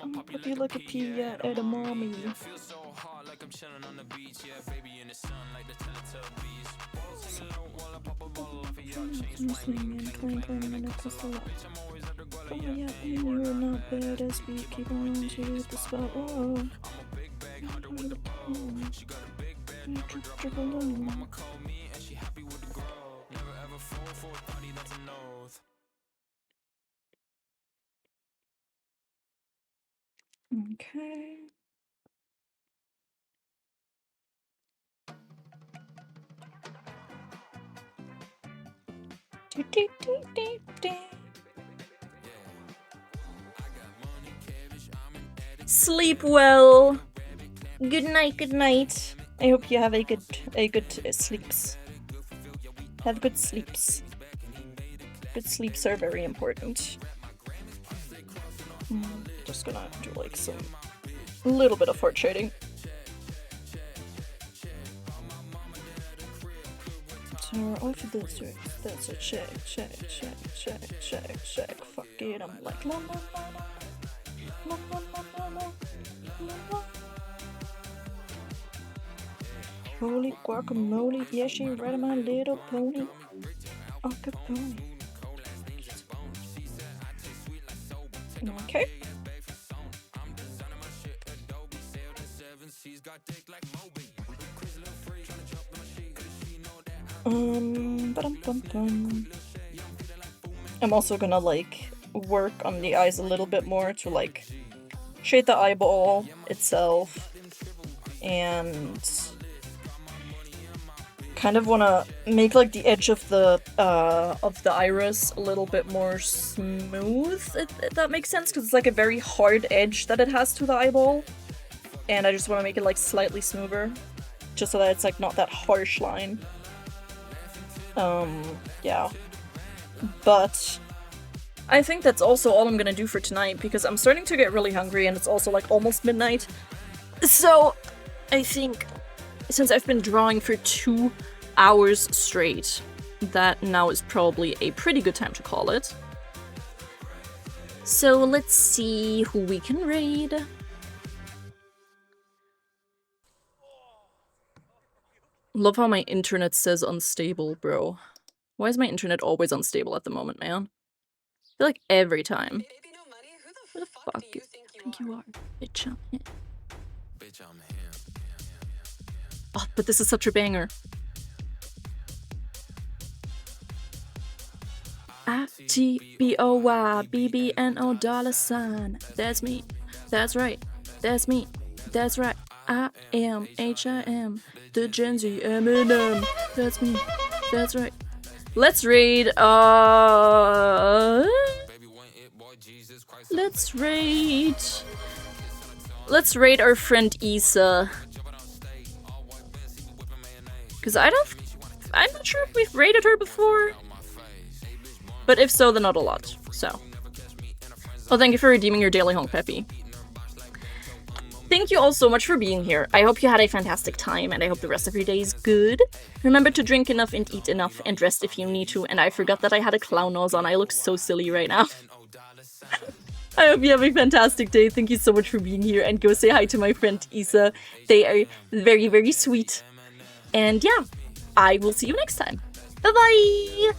Hope you look at Pia at a mommy. Oh yeah, you're not bad as we keep on to the spot. Oh. Okay. Sleep well. Good night, good night. I hope you have a good sleeps. Have good sleeps. Good sleeps are very important. Just gonna do like some little bit of fort shading. So we're off of this, right? That's a check. Fuck it, I'm like la la la la la la la la la. Holy guacamole, yeah, she ride my little pony. Acapone. Okay. Ba-dum-bum-bum. I'm also gonna like work on the eyes a little bit more to like shade the eyeball itself and kind of want to make like the edge of the iris a little bit more smooth, if that makes sense, because it's like a very hard edge that it has to the eyeball, and I just want to make it like slightly smoother, just so that it's like not that harsh line. Yeah. But I think that's also all I'm gonna do for tonight, because I'm starting to get really hungry and it's also like almost midnight. So I think since I've been drawing for 2 hours straight, that now is probably a pretty good time to call it. So let's see who we can raid. Love how my internet says unstable, bro. Why is my internet always unstable at the moment, man? I feel like every time. Who the fuck do you think you are? Bitch, I'm him. Oh, but this is such a banger. I-T-B-O-Y B-B-N-O $. That's me. That's right. That's me. That's right. I am H-I-M. The Gen Z Eminem. That's me. That's right. Let's raid, Let's raid our friend Issa. Cause I'm not sure if we've raided her before. But if so, then not a lot, so. Well, thank you for redeeming your daily honk, Peppy. Thank you all so much for being here. I hope you had a fantastic time, and I hope the rest of your day is good. Remember to drink enough and eat enough, and rest if you need to. And I forgot that I had a clown nose on. I look so silly right now. I hope you have a fantastic day. Thank you so much for being here, and go say hi to my friend Issa. They are very, very sweet. And yeah, I will see you next time. Bye-bye!